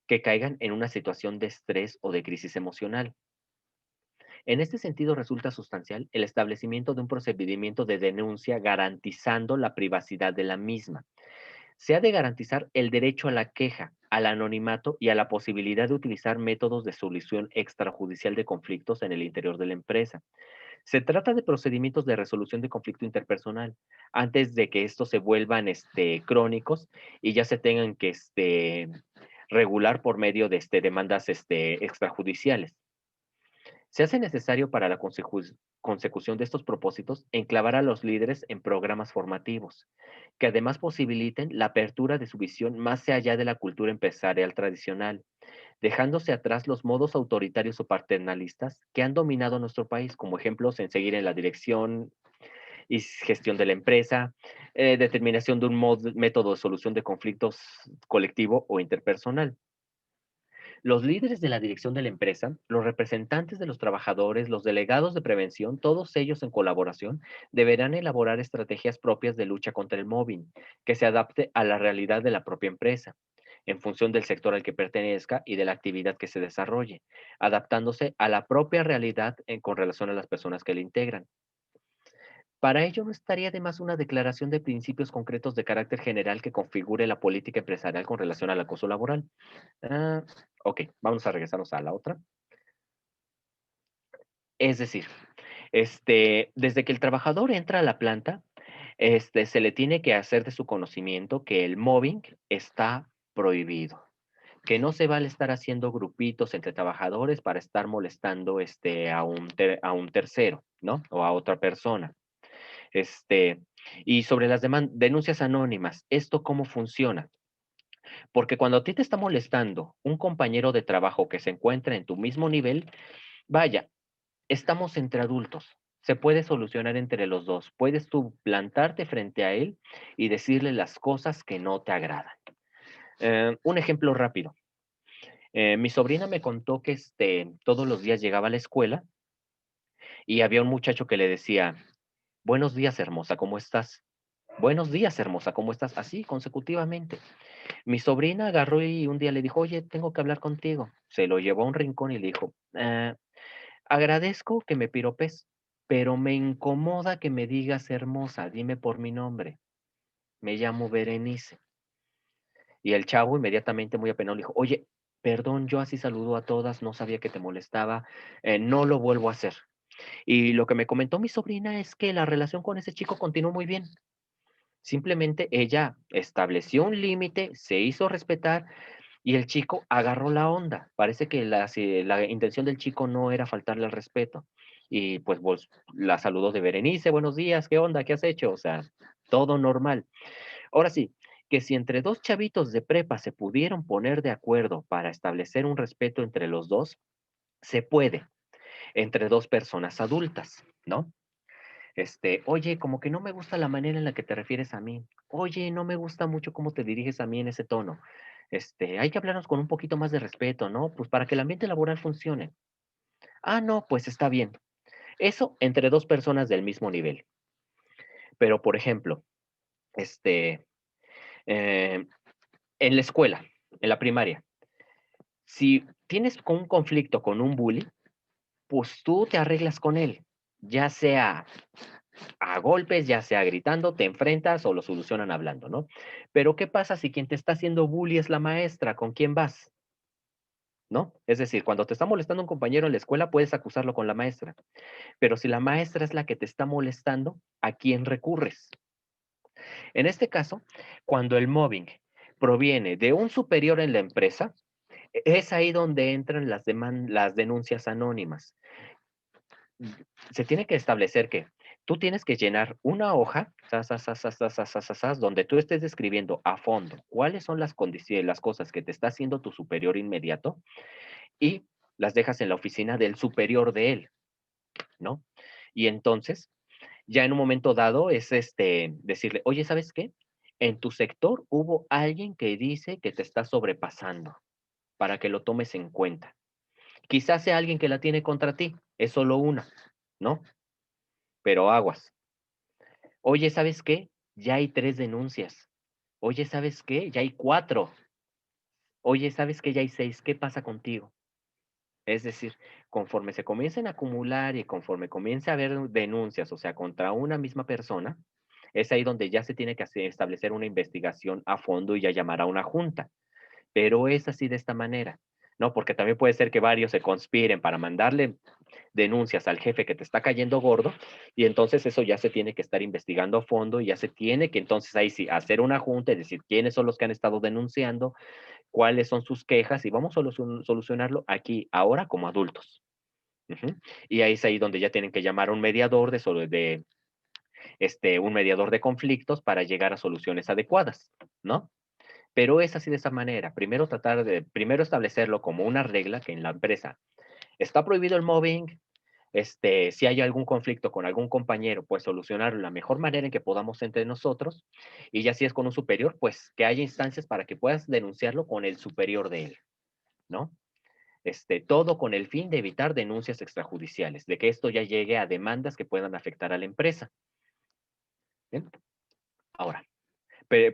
que caigan en una situación de estrés o de crisis emocional. En este sentido, resulta sustancial el establecimiento de un procedimiento de denuncia garantizando la privacidad de la misma. Se ha de garantizar el derecho a la queja, al anonimato y a la posibilidad de utilizar métodos de solución extrajudicial de conflictos en el interior de la empresa. Se trata de procedimientos de resolución de conflicto interpersonal antes de que estos se vuelvan crónicos y ya se tengan que regular por medio de demandas extrajudiciales. Se hace necesario para la consecución de estos propósitos enclavar a los líderes en programas formativos, que además posibiliten la apertura de su visión más allá de la cultura empresarial tradicional, dejándose atrás los modos autoritarios o paternalistas que han dominado nuestro país, como ejemplos en seguir en la dirección y gestión de la empresa, determinación de un método de solución de conflictos colectivo o interpersonal. Los líderes de la dirección de la empresa, los representantes de los trabajadores, los delegados de prevención, todos ellos en colaboración, deberán elaborar estrategias propias de lucha contra el mobbing, que se adapte a la realidad de la propia empresa, en función del sector al que pertenezca y de la actividad que se desarrolle, adaptándose a la propia realidad con relación a las personas que le integran. Para ello no estaría de más una declaración de principios concretos de carácter general que configure la política empresarial con relación al acoso laboral. Ah, ok, vamos a regresarnos a la otra. Es decir, desde que el trabajador entra a la planta, se le tiene que hacer de su conocimiento que el mobbing está prohibido, que no se vale estar haciendo grupitos entre trabajadores para estar molestando a un tercero, ¿no? O a otra persona. Este, y sobre las denuncias anónimas, ¿esto cómo funciona? Porque cuando a ti te está molestando un compañero de trabajo que se encuentra en tu mismo nivel, vaya, estamos entre adultos. Se puede solucionar entre los dos. Puedes tú plantarte frente a él y decirle las cosas que no te agradan. Un ejemplo rápido. Mi sobrina me contó que todos los días llegaba a la escuela y había un muchacho que le decía, buenos días, hermosa, ¿cómo estás? Buenos días, hermosa, ¿cómo estás? Así, consecutivamente. Mi sobrina agarró y un día le dijo, oye, tengo que hablar contigo. Se lo llevó a un rincón y le dijo, agradezco que me piropes, pero me incomoda que me digas hermosa, dime por mi nombre. Me llamo Berenice. Y el chavo inmediatamente muy apenado le dijo, oye, perdón, yo así saludo a todas, no sabía que te molestaba, no lo vuelvo a hacer. Y lo que me comentó mi sobrina es que la relación con ese chico continuó muy bien. Simplemente ella estableció un límite, se hizo respetar y el chico agarró la onda. Parece que la intención del chico no era faltarle al respeto. Y pues la saludó de Berenice, buenos días, ¿qué onda? ¿Qué has hecho? O sea, todo normal. Ahora sí, que si entre dos chavitos de prepa se pudieron poner de acuerdo para establecer un respeto entre los dos, se puede, entre dos personas adultas, ¿no? Oye, como que no me gusta la manera en la que te refieres a mí. Oye, no me gusta mucho cómo te diriges a mí en ese tono. Hay que hablarnos con un poquito más de respeto, ¿no? Pues para que el ambiente laboral funcione. Ah, no, pues está bien. Eso entre dos personas del mismo nivel. Pero, por ejemplo, eh, en la escuela, en la primaria, si tienes un conflicto con un bully, pues tú te arreglas con él, ya sea a golpes, ya sea gritando, te enfrentas o lo solucionan hablando, ¿no? Pero ¿qué pasa si quien te está haciendo bully es la maestra? ¿Con quién vas? ¿No? Es decir, cuando te está molestando un compañero en la escuela, puedes acusarlo con la maestra. Pero si la maestra es la que te está molestando, ¿a quién recurres? En este caso, cuando el mobbing proviene de un superior en la empresa, es ahí donde entran las denuncias anónimas. Se tiene que establecer que tú tienes que llenar una hoja, donde tú estés describiendo a fondo cuáles son las condiciones, las cosas que te está haciendo tu superior inmediato y las dejas en la oficina del superior de él, ¿no? Y entonces, ya en un momento dado es decirle, oye, ¿sabes qué? En tu sector hubo alguien que dice que te está sobrepasando para que lo tomes en cuenta. Quizás sea alguien que la tiene contra ti, es solo una, ¿no? Pero aguas. Oye, ¿sabes qué? Ya hay 3 denuncias. Oye, ¿sabes qué? Ya hay 4. Oye, ¿sabes qué? Ya hay 6. ¿Qué pasa contigo? Es decir, conforme se comiencen a acumular y conforme comience a haber denuncias, o sea, contra una misma persona, es ahí donde ya se tiene que establecer una investigación a fondo y ya llamar a una junta. Pero es así de esta manera, ¿no? Porque también puede ser que varios se conspiren para mandarle denuncias al jefe que te está cayendo gordo y entonces eso ya se tiene que estar investigando a fondo y ya se tiene que entonces ahí sí hacer una junta y decir quiénes son los que han estado denunciando, cuáles son sus quejas y vamos a solucionarlo aquí, ahora como adultos. Ujú. Y ahí es ahí donde ya tienen que llamar a un mediador un mediador de conflictos para llegar a soluciones adecuadas, ¿no? Pero es así de esa manera. Primero establecerlo como una regla que en la empresa está prohibido el mobbing. Si hay algún conflicto con algún compañero, pues solucionarlo de la mejor manera en que podamos entre nosotros. Y ya si es con un superior, pues que haya instancias para que puedas denunciarlo con el superior de él, ¿no? Todo con el fin de evitar denuncias extrajudiciales, de que esto ya llegue a demandas que puedan afectar a la empresa. ¿Bien? Ahora,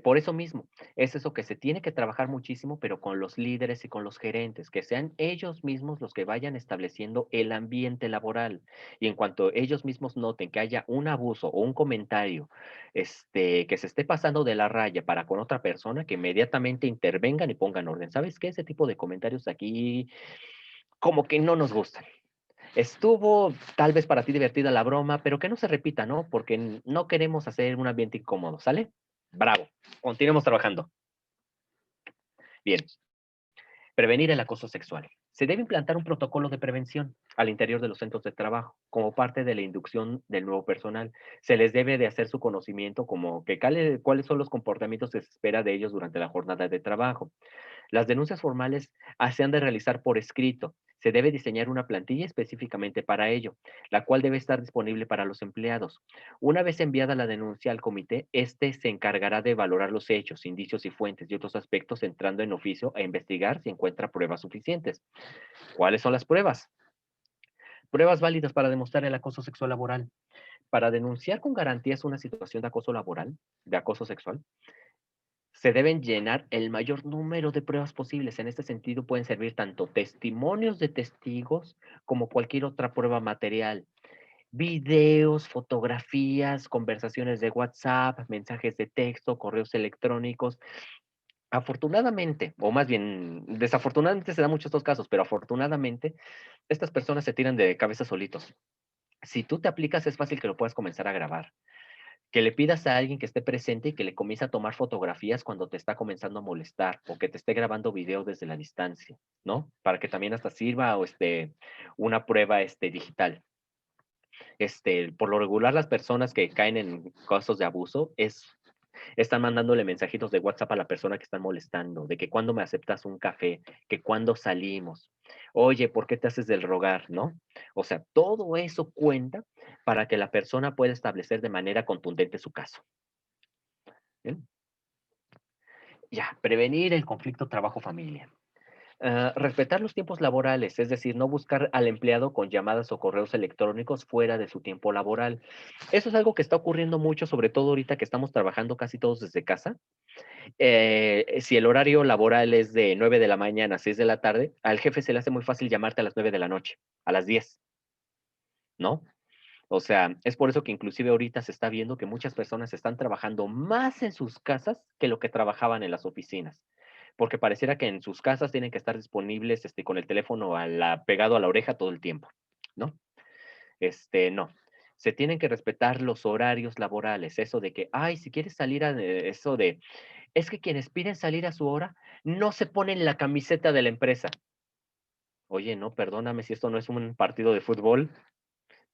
por eso mismo, es eso que se tiene que trabajar muchísimo, pero con los líderes y con los gerentes, que sean ellos mismos los que vayan estableciendo el ambiente laboral. Y en cuanto ellos mismos noten que haya un abuso o un comentario, que se esté pasando de la raya para con otra persona, que inmediatamente intervengan y pongan orden. ¿Sabes qué? Ese tipo de comentarios aquí como que no nos gustan. Estuvo tal vez para ti divertida la broma, pero que no se repita, ¿no? Porque no queremos hacer un ambiente incómodo, ¿sale? Bravo. Continuemos trabajando. Bien, prevenir el acoso sexual. Se debe implantar un protocolo de prevención al interior de los centros de trabajo como parte de la inducción del nuevo personal. Se les debe de hacer su conocimiento como que cuáles son los comportamientos que se espera de ellos durante la jornada de trabajo. Las denuncias formales se han de realizar por escrito. Se debe diseñar una plantilla específicamente para ello, la cual debe estar disponible para los empleados. Una vez enviada la denuncia al comité, este se encargará de valorar los hechos, indicios y fuentes y otros aspectos, entrando en oficio a investigar si encuentra pruebas suficientes. ¿Cuáles son las pruebas? Pruebas válidas para demostrar el acoso sexual laboral. Para denunciar con garantías una situación de acoso laboral, de acoso sexual, se deben llenar el mayor número de pruebas posibles. En este sentido, pueden servir tanto testimonios de testigos como cualquier otra prueba material. Videos, fotografías, conversaciones de WhatsApp, mensajes de texto, correos electrónicos. Afortunadamente, o más bien, desafortunadamente se dan muchos estos casos, pero afortunadamente, estas personas se tiran de cabeza solitos. Si tú te aplicas, es fácil que lo puedas comenzar a grabar, que le pidas a alguien que esté presente y que le comience a tomar fotografías cuando te está comenzando a molestar o que te esté grabando video desde la distancia, ¿no? Para que también hasta sirva una prueba digital. Por lo regular, las personas que caen en casos de abuso están mandándole mensajitos de WhatsApp a la persona que están molestando, de que cuando me aceptas un café, que cuando salimos, oye, ¿por qué te haces del rogar, no? O sea, todo eso cuenta para que la persona pueda establecer de manera contundente su caso. ¿Bien? Ya, prevenir el conflicto trabajo-familia. Respetar los tiempos laborales, es decir, no buscar al empleado con llamadas o correos electrónicos fuera de su tiempo laboral. Eso es algo que está ocurriendo mucho, sobre todo ahorita que estamos trabajando casi todos desde casa. Si el horario laboral es de 9 de la mañana a 6 de la tarde, al jefe se le hace muy fácil llamarte a las 9 de la noche, a las 10, ¿no? O sea, es por eso que inclusive ahorita se está viendo que muchas personas están trabajando más en sus casas que lo que trabajaban en las oficinas, porque pareciera que en sus casas tienen que estar disponibles con el teléfono pegado a la oreja todo el tiempo, ¿no? No. Se tienen que respetar los horarios laborales, eso de que, ay, si quieres salir eso de, es que quienes piden salir a su hora no se ponen la camiseta de la empresa. Oye, no, perdóname si esto no es un partido de fútbol.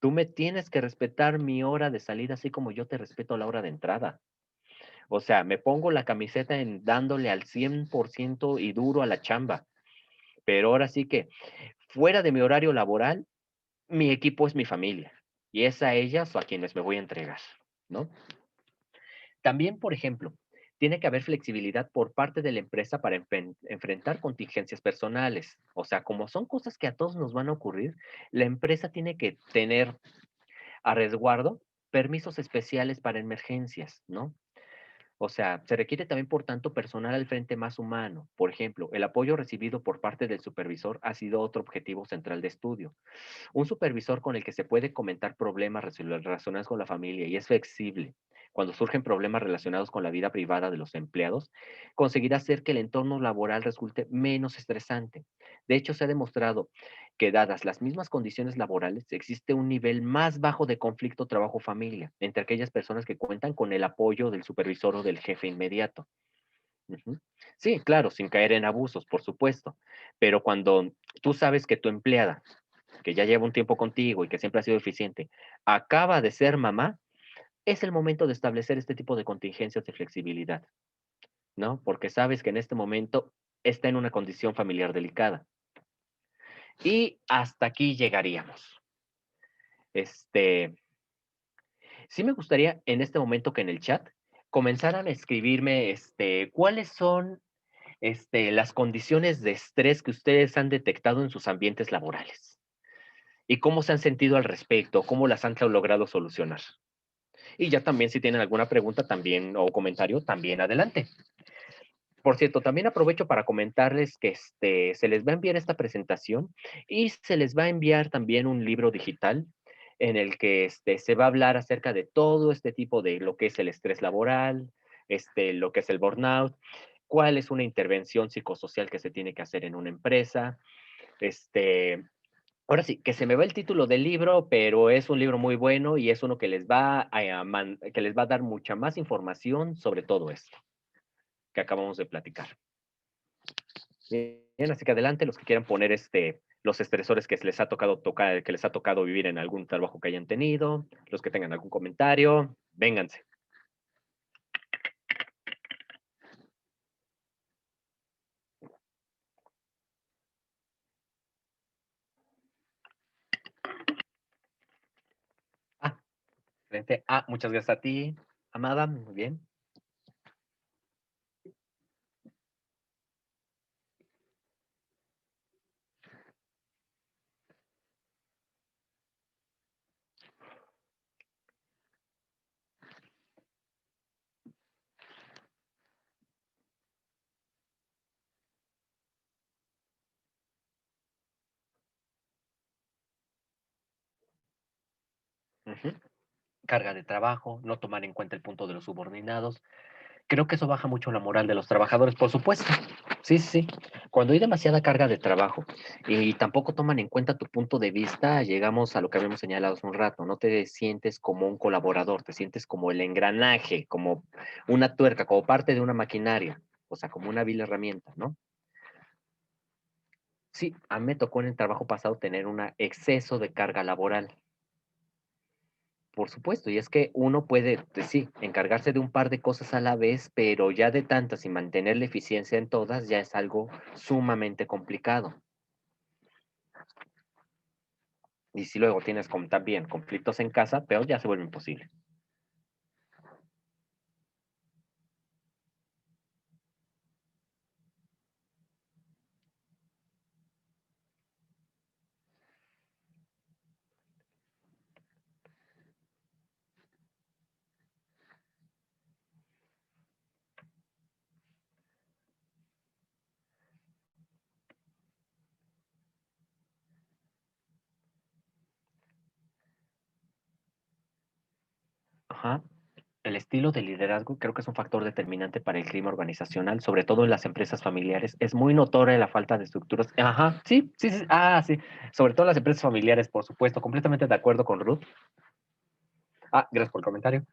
Tú me tienes que respetar mi hora de salida, así como yo te respeto la hora de entrada. O sea, me pongo la camiseta dándole al 100% y duro a la chamba. Pero ahora sí que, fuera de mi horario laboral, mi equipo es mi familia. Y es a ellas o a quienes me voy a entregar, ¿no? También, por ejemplo, tiene que haber flexibilidad por parte de la empresa para enfrentar contingencias personales. O sea, como son cosas que a todos nos van a ocurrir, la empresa tiene que tener a resguardo permisos especiales para emergencias, ¿no? O sea, se requiere también, por tanto, personal al frente más humano. Por ejemplo, el apoyo recibido por parte del supervisor ha sido otro objetivo central de estudio. Un supervisor con el que se puede comentar problemas relacionados con la familia y es flexible cuando surgen problemas relacionados con la vida privada de los empleados, conseguirá hacer que el entorno laboral resulte menos estresante. De hecho, se ha demostrado que dadas las mismas condiciones laborales, existe un nivel más bajo de conflicto trabajo-familia entre aquellas personas que cuentan con el apoyo del supervisor o del jefe inmediato. Ujú. Sí, claro, sin caer en abusos, por supuesto, pero cuando tú sabes que tu empleada que ya lleva un tiempo contigo y que siempre ha sido eficiente, acaba de ser mamá, es el momento de establecer este tipo de contingencias de flexibilidad, ¿no? Porque sabes que en este momento está en una condición familiar delicada. Y hasta aquí llegaríamos. Este, sí me gustaría en este momento que en el chat comenzaran a escribirme, cuáles son, las condiciones de estrés que ustedes han detectado en sus ambientes laborales y cómo se han sentido al respecto, cómo las han logrado solucionar. Y ya también si tienen alguna pregunta también o comentario, también adelante. Por cierto, también aprovecho para comentarles que se les va a enviar esta presentación y se les va a enviar también un libro digital en el que se va a hablar acerca de todo este tipo de lo que es el estrés laboral, lo que es el burnout, cuál es una intervención psicosocial que se tiene que hacer en una empresa. Este, ahora sí, que se me va el título del libro, pero es un libro muy bueno y es uno que les va que les va a dar mucha más información sobre todo esto que acabamos de platicar. Bien, así que adelante, los que quieran poner los estresores que les ha tocado tocar, que les ha tocado vivir en algún trabajo que hayan tenido, los que tengan algún comentario, vénganse. Ah, excelente. Ah, muchas gracias a ti, Amada, muy bien. Ujú. Carga de trabajo, no tomar en cuenta el punto de los subordinados. Creo que eso baja mucho la moral de los trabajadores, por supuesto. Sí, sí, sí. Cuando hay demasiada carga de trabajo y tampoco toman en cuenta tu punto de vista, llegamos a lo que habíamos señalado hace un rato. No te sientes como un colaborador, te sientes como el engranaje, como una tuerca, como parte de una maquinaria, o sea, como una vil herramienta, ¿no? Sí, a mí me tocó en el trabajo pasado tener un exceso de carga laboral. Por supuesto, y es que uno puede, pues sí, encargarse de un par de cosas a la vez, pero ya de tantas y mantener la eficiencia en todas ya es algo sumamente complicado. Y si luego tienes también conflictos en casa, peor ya se vuelve imposible. Ajá. El estilo de liderazgo creo que es un factor determinante para el clima organizacional, sobre todo en las empresas familiares. Es muy notoria la falta de estructuras. Ajá, sí, sí, sí. Ah, sí. Sobre todo en las empresas familiares, por supuesto. Completamente de acuerdo con Ruth. Ah, gracias por el comentario.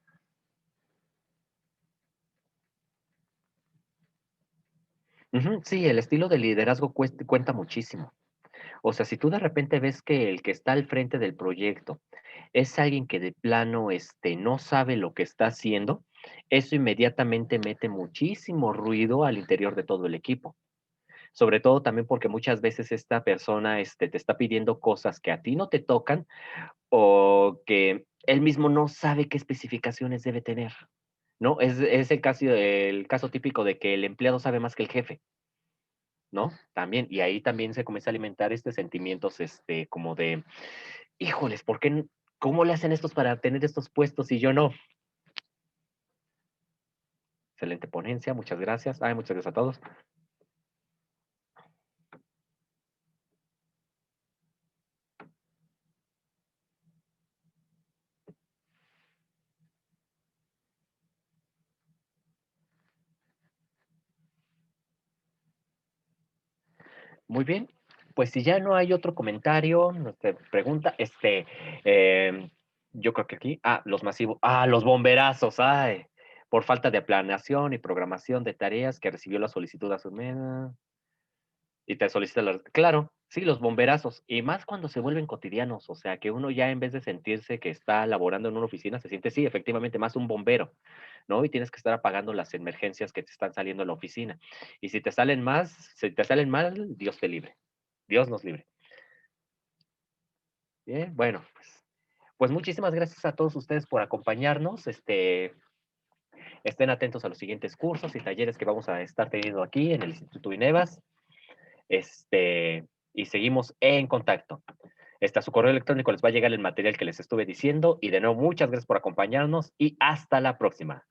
Ujú, sí, el estilo de liderazgo cuenta muchísimo. O sea, si tú de repente ves que el que está al frente del proyecto es alguien que de plano no sabe lo que está haciendo, eso inmediatamente mete muchísimo ruido al interior de todo el equipo. Sobre todo también porque muchas veces esta persona te está pidiendo cosas que a ti no te tocan o que él mismo no sabe qué especificaciones debe tener, ¿no? Es el caso típico de que el empleado sabe más que el jefe. ¿No? También, y ahí también se comienza a alimentar sentimientos, como de, híjoles, ¿por qué, cómo le hacen estos para tener estos puestos y yo no? Excelente ponencia, muchas gracias. Ay, muchas gracias a todos. Muy bien, pues si ya no hay otro comentario, pregunta, yo creo que aquí, los masivos, los bomberazos, ay, por falta de planeación y programación de tareas que recibió la solicitud a su mena y te solicita claro, Sí, los bomberazos, y más cuando se vuelven cotidianos, o sea, que uno ya en vez de sentirse que está laborando en una oficina, se siente, sí, efectivamente, más un bombero, ¿no? Y tienes que estar apagando las emergencias que te están saliendo en la oficina. Y si te salen más, si te salen mal, Dios te libre. Dios nos libre. Bien, bueno, pues muchísimas gracias a todos ustedes por acompañarnos. Estén atentos a los siguientes cursos y talleres que vamos a estar teniendo aquí en el Instituto INEVAS. Y seguimos en contacto. A su correo electrónico les va a llegar el material que les estuve diciendo. Y de nuevo, muchas gracias por acompañarnos y hasta la próxima.